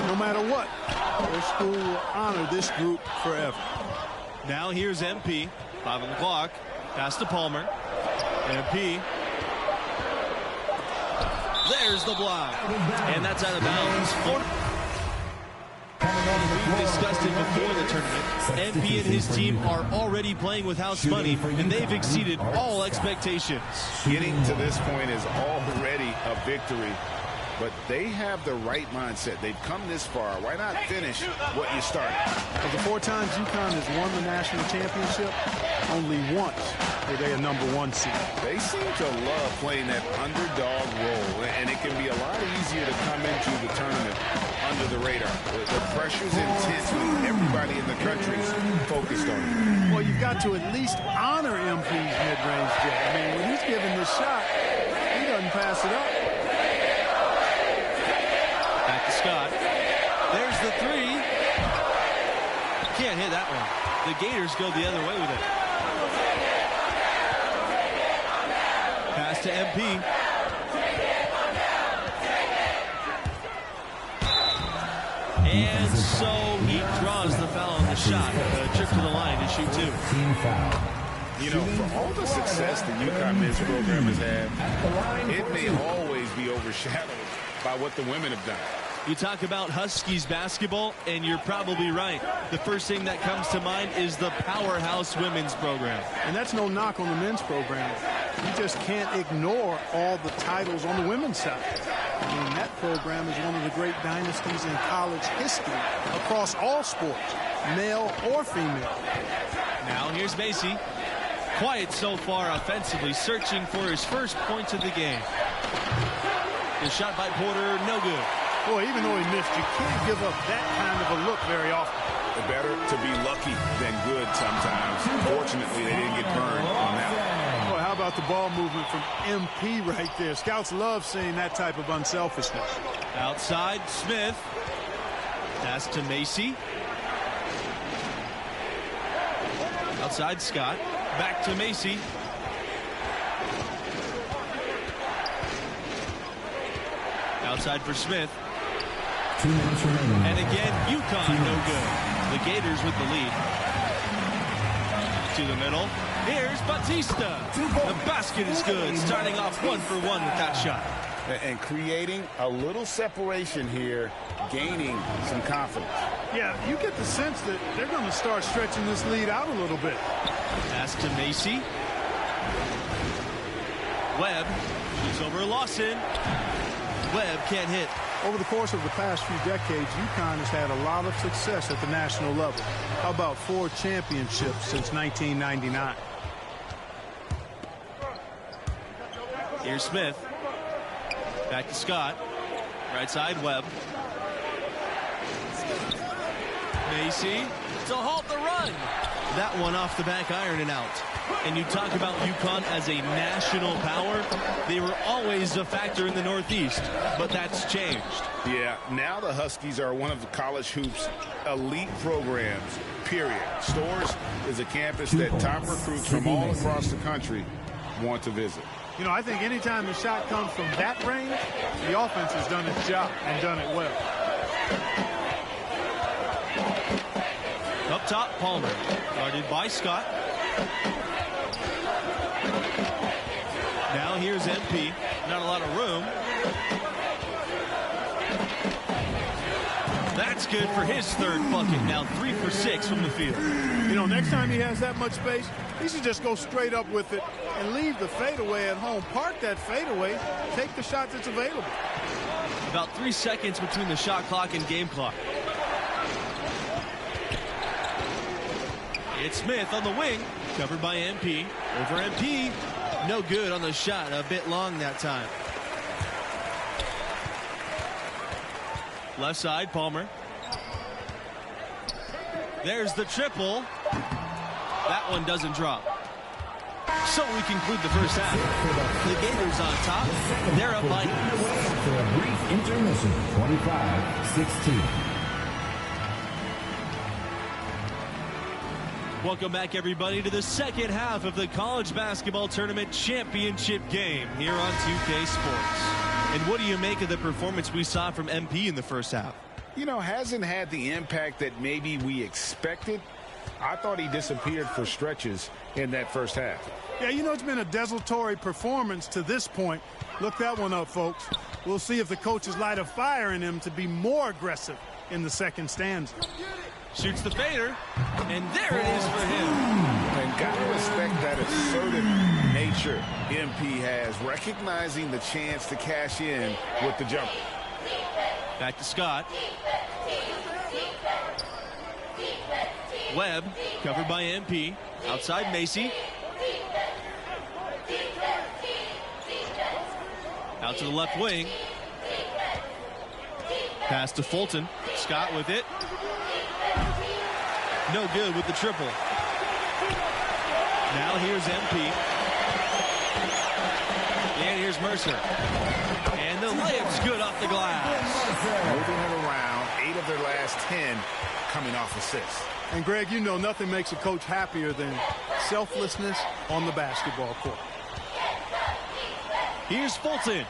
No matter what, their school will honor this group forever.
Now here's MP. 5 on the clock. Pass to Palmer. MP. There's the block. And that's out of bounds. We've discussed it before the tournament. MP and his team are already playing with house money, and they've exceeded all expectations.
Getting to this point is already a victory, but they have the right mindset. They've come this far. Why not finish what you started?
Of the 4 times UConn has won the national championship, only once were they a #1 seed.
They seem to love playing that underdog role, and it can be a lot easier to come into the tournament under the radar. The pressure's intense when everybody in the country's focused on it.
Well, you've got to at least honor MP's mid-range jump. I mean, when he's given this shot, he doesn't pass it up.
Back to Scott. There's the 3. Can't hit that one. The Gators go the other way with it. Pass to MP. And so he draws the foul on the shot. A trip to the line to shoot 2.
You know, for all the success the UConn men's program has had, it may always be overshadowed by what the women have done.
You talk about Huskies basketball, and you're probably right. The first thing that comes to mind is the powerhouse women's program.
And that's no knock on the men's program. You just can't ignore all the titles on the women's side. I mean, that program is one of the great dynasties in college history across all sports, male or female.
Now here's Macy. Quiet so far offensively, searching for his first points of the game. The shot by Porter, no good.
Boy, even though he missed, you can't give up that kind of a look very often.
Better to be lucky than good sometimes. Fortunately, they didn't get burned on that one.
Boy, how about the ball movement from MP right there? Scouts love seeing that type of unselfishness.
Outside, Smith. Pass to Macy. Outside, Scott. Back to Macy. Outside for Smith.
2 minutes remaining.
And again, UConn no good. The Gators with the lead. To the middle. Here's Batista. The basket is good. Starting off 1 for 1 with that shot.
And creating a little separation here, gaining some confidence.
Yeah, you get the sense that they're going to start stretching this lead out a little bit.
Pass to Macy. Webb. She's over Lawson. Webb can't hit.
Over the course of the past few decades, UConn has had a lot of success at the national level. How about 4 championships since 1999?
Here's Smith. Back to Scott. Right side, Webb. Macy to halt the run. That one off the back iron and out. And you talk about UConn as a national power. They were always a factor in the Northeast, but that's changed.
Yeah, now the Huskies are one of the college hoops elite programs, period. Storrs is a campus that top recruits from all across the country want to visit.
You know, I think anytime the shot comes from that range, the offense has done its job and done it well.
Up top, Palmer. Guarded by Scott. Now here's MP. Not a lot of room. That's good for his third bucket. Now 3 for 6 from the field.
You know, next time he has that much space, he should just go straight up with it and leave the fadeaway at home. Park that fadeaway, take the shot that's available.
About 3 seconds between the shot clock and game clock. It's Smith on the wing, covered by MP. Over MP, no good on the shot, a bit long that time. Left side, Palmer. There's the triple. That one doesn't drop. So we conclude the first half. The Gators on top. They're up by 9.
For a brief intermission, 25-16.
Welcome back, everybody, to the second half of the college basketball tournament championship game here on 2K Sports. And what do you make of the performance we saw from MP in the first half?
You know, hasn't had the impact that maybe we expected. I thought he disappeared for stretches in that first half.
Yeah, you know, it's been a desultory performance to this point. Look that one up, folks. We'll see if the coaches light a fire in him to be more aggressive in the second stanza.
Shoots the fader, and there it is for him.
And gotta respect that assertive nature MP has, recognizing the chance to cash in with the jumper.
Back to Scott. Webb, covered by MP. Outside Macy. Out to the left wing. Pass to Fulton. Scott with it. No good with the triple. Now here's MP. And here's Mercer. And the layup's good off the glass.
Moving it around, 8 of their last 10 coming off assists.
And, Greg, you know nothing makes a coach happier than selflessness on the basketball court.
Here's Fulton.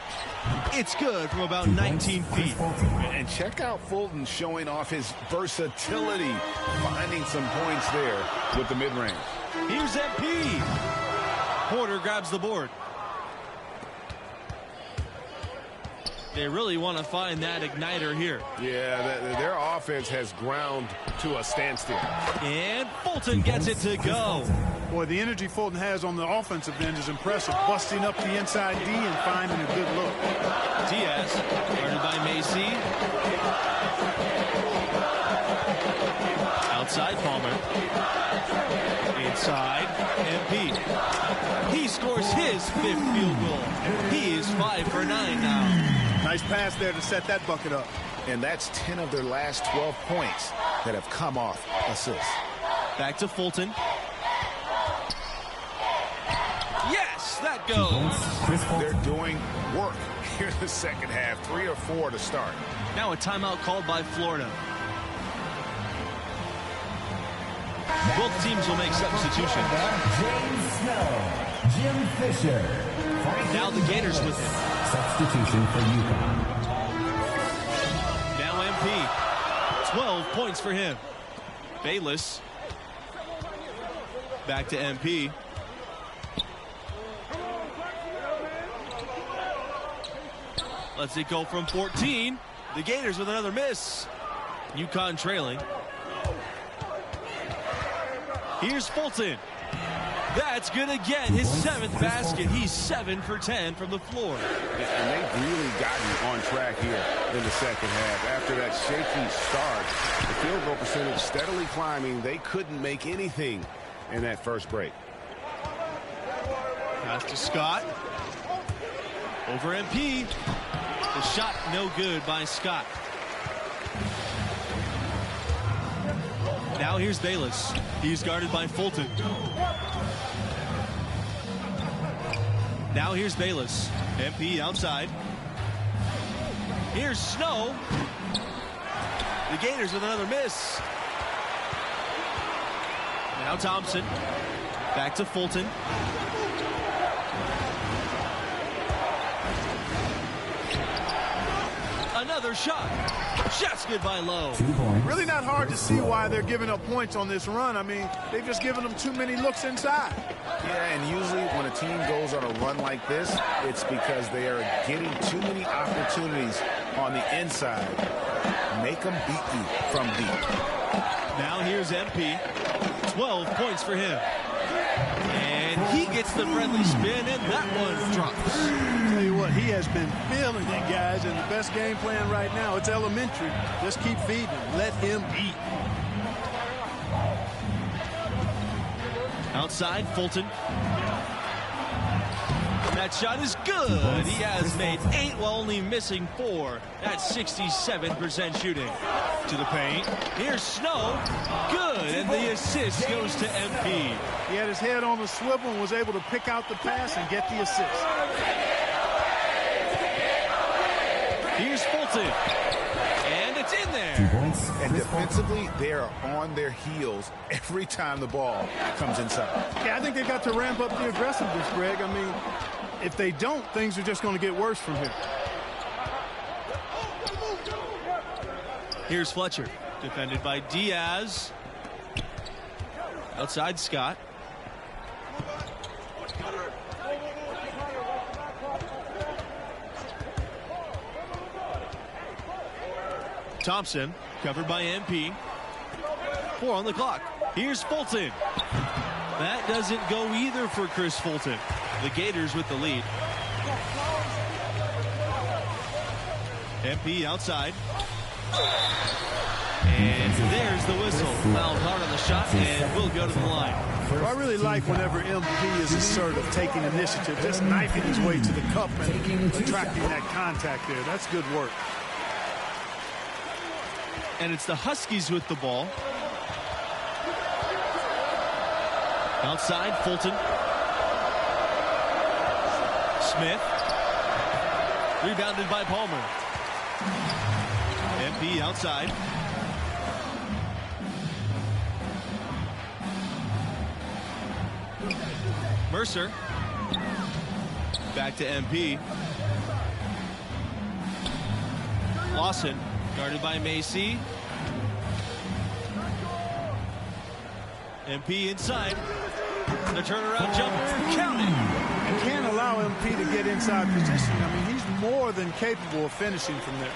It's good from about 19 feet.
And check out Fulton showing off his versatility, finding some points there with the mid-range.
Here's MP. Porter grabs the board. They really want to find that igniter here.
Yeah, their offense has ground to a standstill.
And Fulton gets it to go.
Boy, the energy Fulton has on the offensive end is impressive. Busting up the inside D and finding a good look.
Diaz, guarded by Macy. Outside Palmer. Inside MP. He scores his 5th field goal. He is 5 for 9 now.
Nice pass there to set that bucket up.
And that's 10 of their last 12 points that have come off assists.
Back to Fulton. Yes, that goes.
They're doing work here in the second half. 3 or 4 to start.
Now a timeout called by Florida. Both teams will make substitutions.
James Snow, Jim Fisher.
Now the Gators with him.
Substitution for UConn.
Now MP. 12 points for him. Bayless. Back to MP. Lets it go from 14. The Gators with another miss. UConn trailing. Here's Fulton. That's good again. His 7th basket. He's 7 for 10 from the floor.
And they've really gotten on track here in the second half. After that shaky start, the field goal percentage steadily climbing. They couldn't make anything in that first break.
Pass to Scott. Over MP. The shot no good by Scott. Now here's Bayless. He's guarded by Fulton. Now here's Bayless. MP outside. Here's Snow. The Gators with another miss. Now Thompson. Back to Fulton. Another shot. Just good by Lowe.
2 points.
Really not hard to see why they're giving up points on this run. I mean, they've just given them too many looks inside.
Yeah, and usually when a team goes on a run like this, it's because they are getting too many opportunities on the inside. Make them beat you from deep.
Now here's MP. 12 points for him. And he gets the friendly spin, and that one drops.
Tell you what, he has been feeling it, guys, and the best game plan right now, it's elementary. Just keep feeding him. Let him eat.
Outside, Fulton. That shot is good. He has made 8 while only missing 4. That's 67% shooting. To the paint. Here's Snow. Good. And the assist goes to MP.
He had his head on the swivel and was able to pick out the pass and get the assist.
Here's Fulton. And it's in there.
2 points.
And defensively, they are on their heels every time the ball comes inside.
Yeah, I think they've got to ramp up the aggressiveness, Greg. I mean, if they don't, things are just going to get worse from here.
Here's Fletcher. Defended by Diaz. Outside, Scott. Thompson, covered by MP. 4 on the clock. Here's Fulton. That doesn't go either for Chris Fulton. The Gators with the lead. MP outside. And there's the whistle. Fouled hard on the shot and will go to the line.
Well, I really like whenever MP is assertive, taking initiative, just knifing his way to the cup and attracting that contact there. That's good work.
And it's the Huskies with the ball. Outside, Fulton. Smith. Rebounded by Palmer. MP outside. Mercer. Back to MP. Lawson. Guarded by Macy. MP inside. The turnaround jumper. Counting.
You can't allow MP to get inside position. I mean, he's more than capable of finishing from there.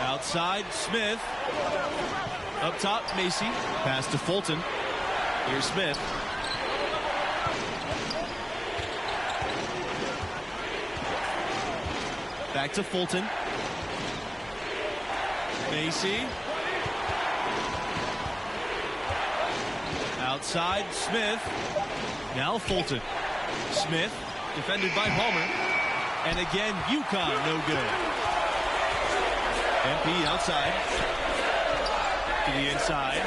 Outside, Smith. Up top, Macy. Pass to Fulton. Here's Smith. Back to Fulton. Macy. Outside, Smith. Now Fulton. Smith, defended by Palmer. And again, UConn, no good. MP outside. To the inside.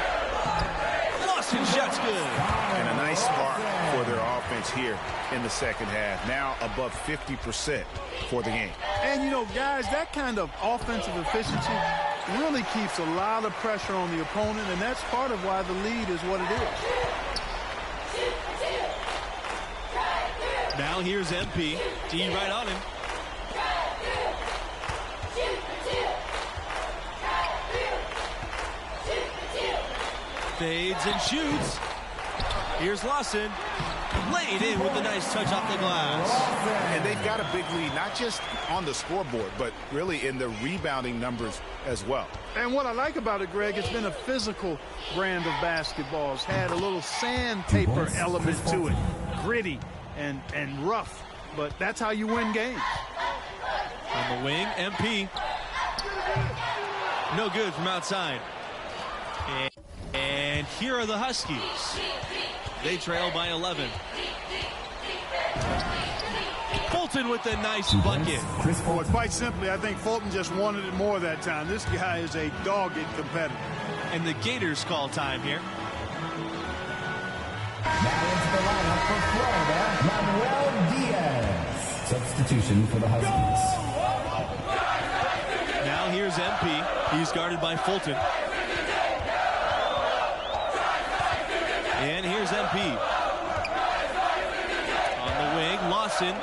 Lawson shot's good.
And a nice spark for their offense here in the second half. Now above 50% for the game.
And, you know, guys, that kind of offensive efficiency really keeps a lot of pressure on the opponent, and that's part of why the lead is what it is.
Now here's MP. D right on him. Fades and shoots. Here's Lawson. Laid in with a nice touch off the glass.
And they've got a big lead, not just on the scoreboard, but really in the rebounding numbers as well.
And what I like about it, Greg, it's been a physical brand of basketball. It's had a little sandpaper element to it. Gritty and rough. But that's how you win games.
On the wing, MP. No good from outside. And here are the Huskies. They trail by 11. Fulton with a nice bucket.
Well, quite simply, I think Fulton just wanted it more that time. This guy is a dogged competitor.
And the Gators call time here.
Now into the lineup for Florida, Manuel Diaz. Substitution for the Huskies.
Now here's MP. He's guarded by Fulton. And here's MP. On the wing, Lawson.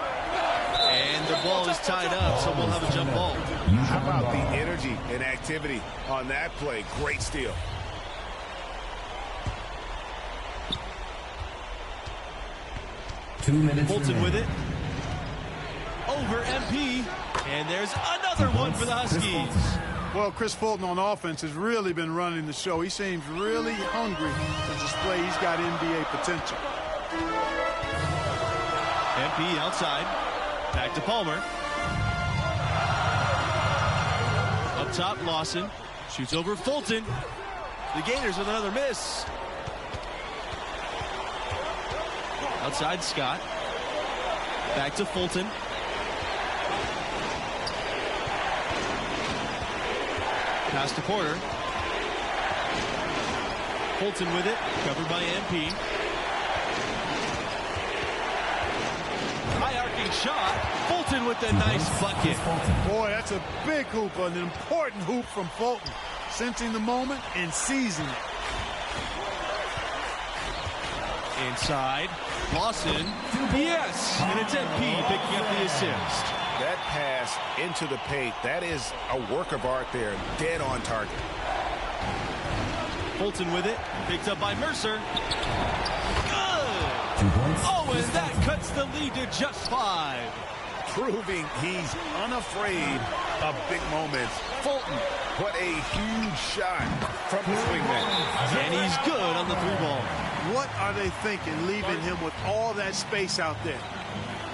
And the ball is tied up, so we'll have a jump ball.
How about the energy and activity on that play? Great steal.
Two minutes
Fulton
remaining.
with it. Over MP. And there's another one for the Huskies.
Well, Chris Fulton on offense has really been running the show. He seems really hungry to display he's got NBA potential.
MP outside. Back to Palmer. Up top, Lawson. Shoots over Fulton. The Gators with another miss. Outside, Scott. Back to Fulton. Pass to Porter. Fulton with it. Covered by MP. High arcing shot. Fulton with a nice bucket.
Boy, that's a big hoop, an important hoop from Fulton. Sensing the moment and seizing it.
Inside. Lawson. Yes. And it's MP picking up the assist.
That pass into the paint, that is a work of art there. Dead on target.
Fulton with it. Picked up by Mercer. Good. Oh, and that cuts the lead to just 5.
Proving he's unafraid of big moments. Fulton, what a huge shot from the swingman.
And he's good on the 3-ball.
What are they thinking, leaving him with all that space out there?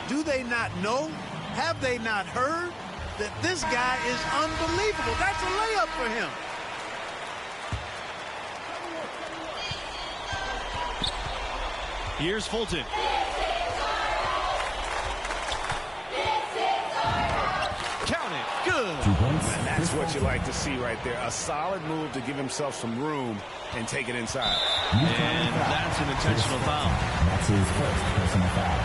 Do they not know? Have they not heard that this guy is unbelievable? That's a layup for him.
Here's Fulton. Count it. Good.
And that's what you like to see right there. A solid move to give himself some room and take it inside.
And that's an intentional foul.
That's his first personal foul.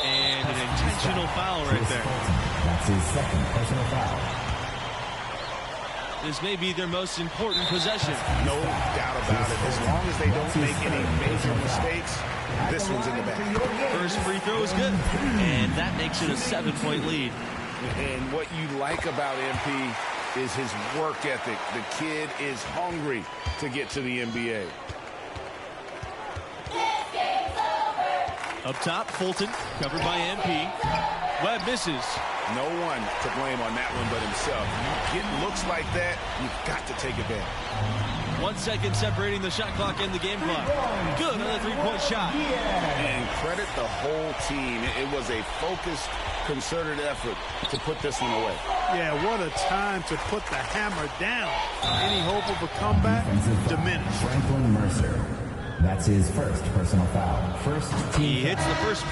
And an intentional foul right there.
That's his second personal foul.
This may be their most important possession.
No doubt about it. As long as they don't make any major mistakes, this one's in the bag.
First free throw is good. And that makes it a 7-point lead.
And what you like about MP is his work ethic. The kid is hungry to get to the NBA.
Up top, Fulton, covered by MP. Webb misses.
No one to blame on that one but himself. You get looks like that, you've got to take advantage.
1 second separating the shot clock and the game clock. Good on the 3-point shot.
And credit the whole team. It was a focused, concerted effort to put this one away.
Yeah, what a time to put the hammer down. Any hope of a comeback diminished.
Franklin Mercer. That's his first personal foul. First team.
He hits the first.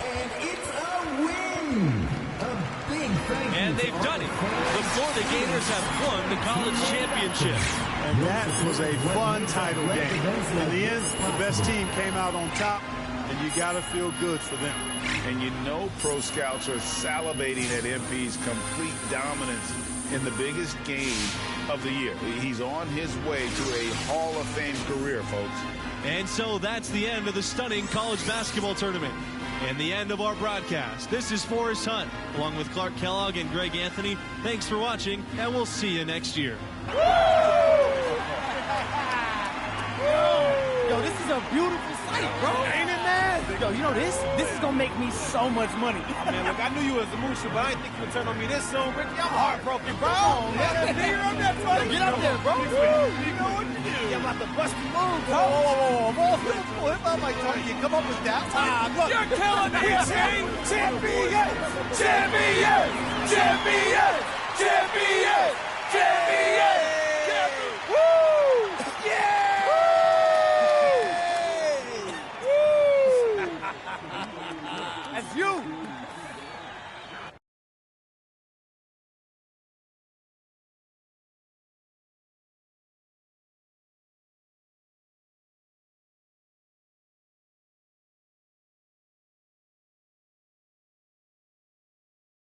And it's a win. A big thank you.
And they've done it. The Florida Gators have won the college championship.
And that was a fun title game. In the end, the best team came out on top, and you got to feel good for them.
And you know pro scouts are salivating at MP's complete dominance in the biggest game of the year. He's on his way to a Hall of Fame career, folks.
And so that's the end of the stunning college basketball tournament and the end of our broadcast. This is Forrest Hunt, along with Clark Kellogg and Greg Anthony. Thanks for watching, and we'll see you next year.
Yo, this is a beautiful sight, bro. Ain't it, man? Yo, you know this? This is gonna make me so much money. Oh, man, look, I knew you was a Musha, but I didn't think you would turn on me this soon, Ricky. I'm heartbroken, bro. You're up there, bro. Get up there, bro. You know what to do. I'm about to bust you move, bro. Whoa. If I'm like trying to come up with that. Look. You're killing me, champion. Woo! Yeah! That's you.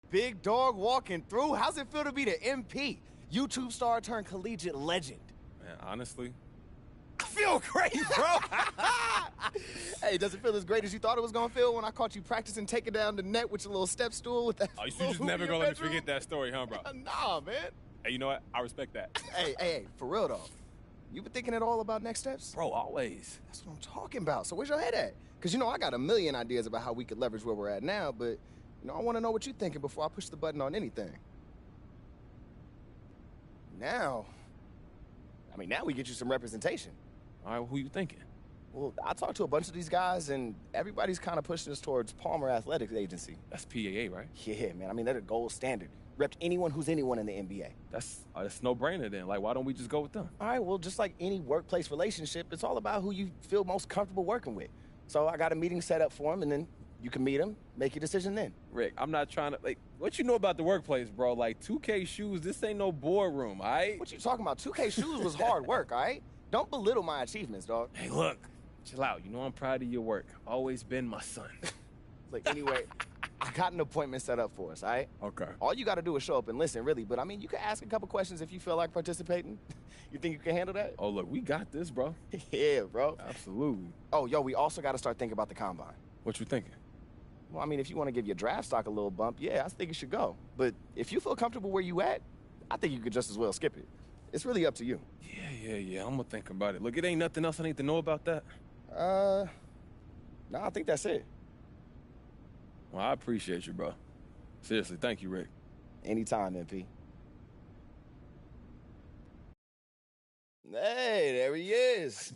Big dog walking through. How's it feel to be the MP? YouTube star turned collegiate legend.
Man, honestly,
I feel great, bro. Hey, does it feel as great as you thought it was going to feel when I caught you practicing taking down the net with your little step stool with that?
oh, you just never gonna let me forget that story, huh, bro?
Nah, man.
Hey, you know what? I respect that.
Hey, for real, though. You been thinking at all about next steps?
Bro, always.
That's what I'm talking about. So where's your head at? Because, I got a million ideas about how we could leverage where we're at now, but, I want to know what you're thinking before I push the button on anything. Now we get you some representation.
All right, who you thinking?
Well, I talked to a bunch of these guys, and everybody's kind of pushing us towards Palmer Athletics Agency.
That's PAA, right?
Yeah, man. They're the gold standard. Repped anyone who's anyone in the NBA.
That's no-brainer then. Like, why don't we just go with them?
All right, well, just like any workplace relationship, it's all about who you feel most comfortable working with. So I got a meeting set up for him, and then you can meet him, make your decision then.
Rick, I'm not trying to, what you know about the workplace, bro? Like, 2K shoes, this ain't no boardroom, all right?
What you talking about? 2K shoes was hard work, all right? Don't belittle my achievements, dog.
Hey, look, chill out. I'm proud of your work. Always been my son.
Anyway, I got an appointment set up for us, all right?
Okay.
All you got to do is show up and listen, really. But, you can ask a couple questions if you feel like participating. You think you can handle that?
Oh, look, we got this, bro.
Yeah, bro.
Absolutely.
Oh, yo, we also got to start thinking about the combine.
What you thinking?
Well, if you want to give your draft stock a little bump, yeah, I think you should go. But if you feel comfortable where you at, I think you could just as well skip it. It's really up to you.
Yeah. I'm going to think about it. Look, it ain't nothing else I need to know about that.
No, I think that's it.
Well, I appreciate you, bro. Seriously, thank you, Rick.
Anytime, MP. Hey, there he is.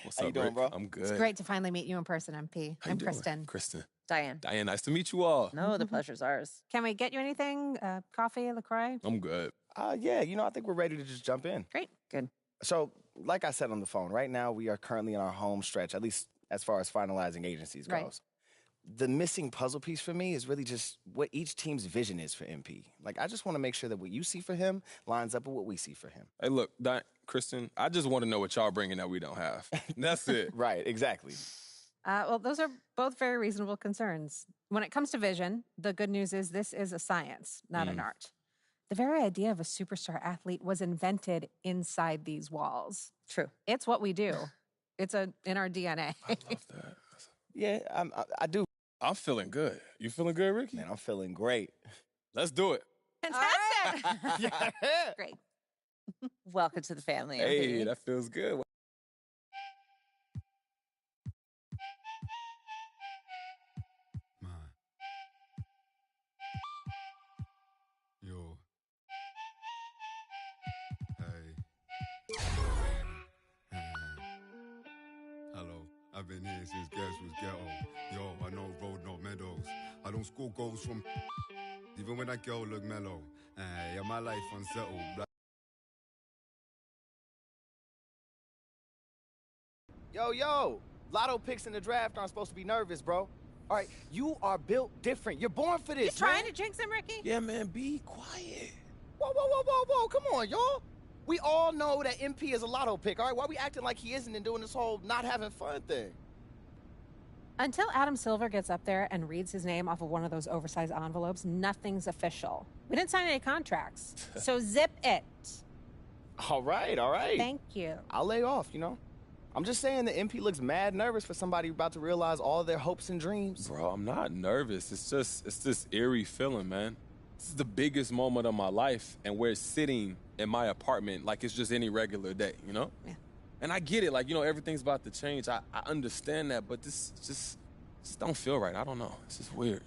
What's
How
up,
you doing,
Rick?
bro?
I'm good.
It's great to finally meet you in person, MP. I'm Kristen.
Kristen.
Diane.
Diane, nice to meet you all.
No, the pleasure's ours.
Can we get you anything? Coffee, LaCroix?
I'm good.
Yeah, I think we're ready to just jump in.
Great.
Good.
So, like I said on the phone, right now we are currently in our home stretch, at least as far as finalizing agencies goes.
Right.
The missing puzzle piece for me is really just what each team's vision is for MP. I just want to make sure that what you see for him lines up with what we see for him.
Hey, look, Kristen, I just want to know what y'all bringing that we don't have. That's it.
Right, exactly.
Well, those are both very reasonable concerns. When it comes to vision, the good news is this is a science, not an art. The very idea of a superstar athlete was invented inside these walls.
True.
It's what we do. It's in our DNA.
I love that.
Yeah, I do.
I'm feeling good. You feeling good, Ricky?
Man, I'm feeling great.
Let's do it.
Fantastic. Great.
Welcome to the family.
Hey, that feels good.
Man. Yo. Hey. Hello. I've been here since Guess was ghetto. Yo, I know road, not meadows. I don't score goals from even when that girl look mellow. Yeah, my life unsettled.
Yo, lotto picks in the draft aren't supposed to be nervous, bro. All right, you are built different. You're born for this,
You trying
man.
to jinx him, Ricky?
Yeah, man, be quiet.
Whoa. Come on, y'all. We all know that MP is a lotto pick, all right? Why are we acting like he isn't and doing this whole not having fun thing?
Until Adam Silver gets up there and reads his name off of one of those oversized envelopes, nothing's official. We didn't sign any contracts. So zip it.
All right.
Thank you.
I'll lay off, I'm just saying the MP looks mad nervous for somebody about to realize all their hopes and dreams.
Bro, I'm not nervous. It's this eerie feeling, man. This is the biggest moment of my life, and we're sitting in my apartment like it's just any regular day,
Yeah.
And I get it, everything's about to change. I understand that, but this just don't feel right. I don't know. It's just weird.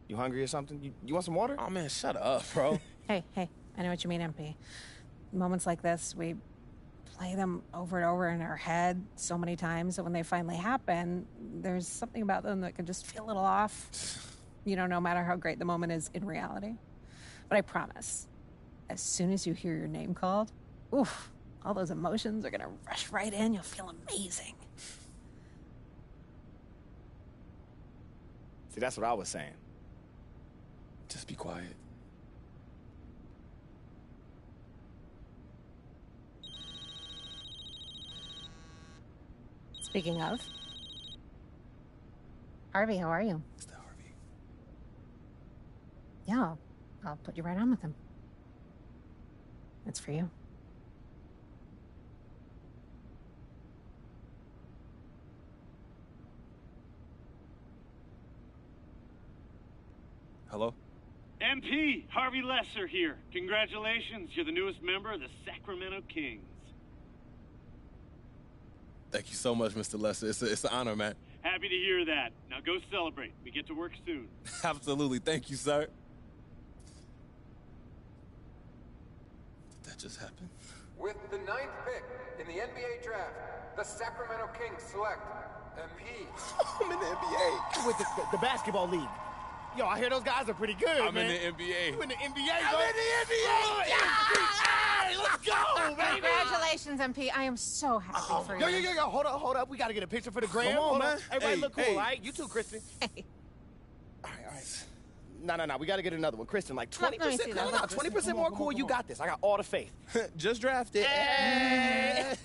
You hungry or something? You want some water?
Oh, man, shut up, bro.
Hey, I know what you mean, MP. Moments like this, we play them over and over in our head so many times that when they finally happen, there's something about them that can just feel a little off. No matter how great the moment is in reality. But I promise, as soon as you hear your name called, oof, all those emotions are gonna rush right in. You'll feel amazing.
See, that's what I was saying.
Just be quiet.
Speaking of, Harvey, how are you?
It's the Harvey.
Yeah, I'll put you right on with him. It's for you.
Hello?
MP, Harvey Lesser here. Congratulations, you're the newest member of the Sacramento Kings.
Thank you so much, Mr. Lesser. It's an honor, man.
Happy to hear that. Now go celebrate. We get to work soon.
Absolutely. Thank you, sir. Did that just happen?
With the 9th pick in the NBA draft, the Sacramento Kings select MP.
I'm in the NBA. With the basketball league. Yo, I hear those guys are pretty good,
I'm
man.
in the NBA.
You in the NBA, bro?
I'm in
the NBA! Hey, let's go, baby!
Congratulations, MP. I am so happy for you.
Yo, hold up. We got to get a picture for the gram.
Come on,
Hold
man.
Everybody
Hey,
look cool,
hey.
all right? You too, Kristen.
Hey.
All right. No. We got to get another one. Kristen, like 20%.
Let me see that.
No, 20% more cool. You got this. I got all the faith.
Just drafted.
Hey.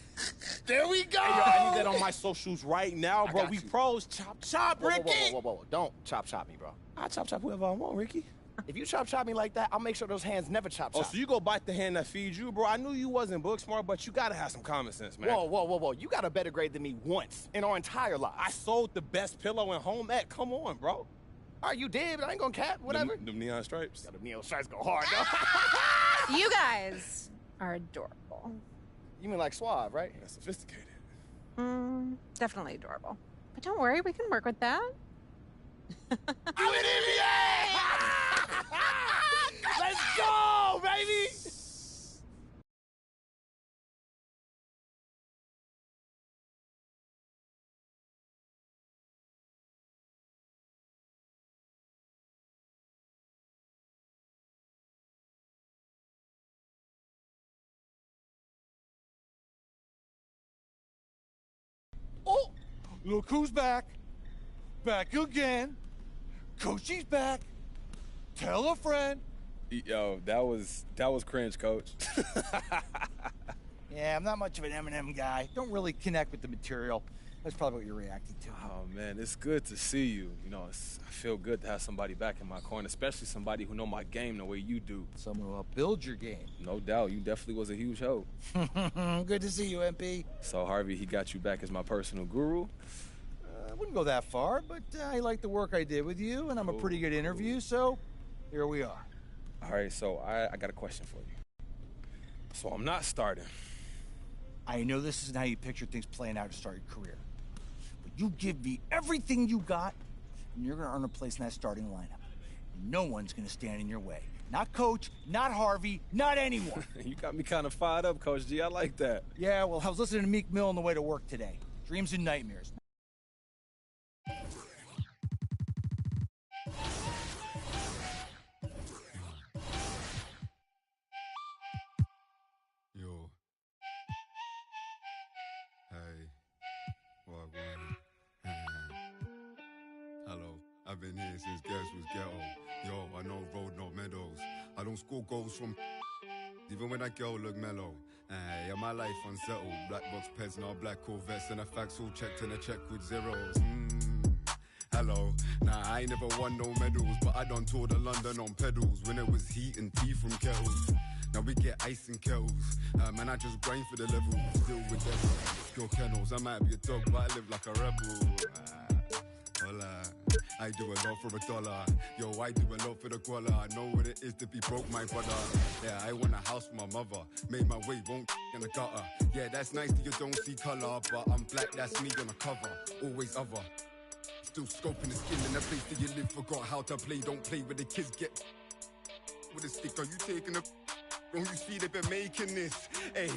There we go.
Hey, yo, I need that on my socials right now, bro.
got
We
you.
pros. Chop, Ricky.
Whoa. Don't chop me, bro.
I chop whoever I want, Ricky.
If you chop me like that, I'll make sure those hands never chop.
Oh, so you go bite the hand that feeds you, bro? I knew you wasn't book smart, but you gotta have some common sense, man.
Whoa. You got a better grade than me once in our entire lives.
I sold the best pillow in home ec. Come on, bro.
All right, you did, but I ain't gonna cap. Whatever.
Them neon stripes.
The neon stripes go hard, though.
You guys are adorable.
You mean like suave, right?
That's sophisticated.
Definitely adorable. But don't worry, we can work with that.
I'm in NBA! Let's go, baby!
Oh, look who's back. Back again. Coachy's back. Tell a friend.
Yo, that was cringe, coach.
Yeah, I'm not much of an Eminem guy. Don't really connect with the material. That's probably what you're reacting to.
Oh, man, it's good to see you. You know, I feel good to have somebody back in my corner, especially somebody who know my game the way you do.
Someone who will build your game.
No doubt. You definitely was a huge help.
Good to see you, MP.
So, Harvey, he got you back as my personal guru?
I wouldn't go that far, but I like the work I did with you, and I'm a pretty good interview, so here we are.
All right, so I got a question for you. So I'm not starting.
I know this isn't how you picture things playing out to start your career. But you give me everything you got, and you're going to earn a place in that starting lineup. And no one's going to stand in your way. Not Coach, not Harvey, not anyone.
You got me kind of fired up, Coach G. I like that.
Yeah, well, I was listening to Meek Mill on the way to work today. Dreams and nightmares.
Yo. Hey. Wagwan. Hello. I've been here since Guess was ghetto. Yo, I know road, not meadows. I don't score goals from even when that girl look mellow. Yeah, my life unsettled. Black box pets, now black Corvettes, and a fax all checked and a check with zeros. Hello. Nah, I ain't never won no medals, but I done toured the London on pedals when it was heat and tea from kettles. Now we get ice in kettles. Man, I just grind for the level. Still with them skill kennels. I might be a dog, but I live like a rebel. Hola. I do a lot for $1. Yo, I do a lot for the guala. I know what it is to be broke, my brother. Yeah, I want a house for my mother. Made my way, won't in the gutter. Yeah, that's nice that you don't see color, but I'm black, that's me on the cover. Always other. Still scoping the skin in the place that you live. Forgot how to play, don't play where the kids get with a stick. Are you taking a... Don't you see they've been making this? Hey,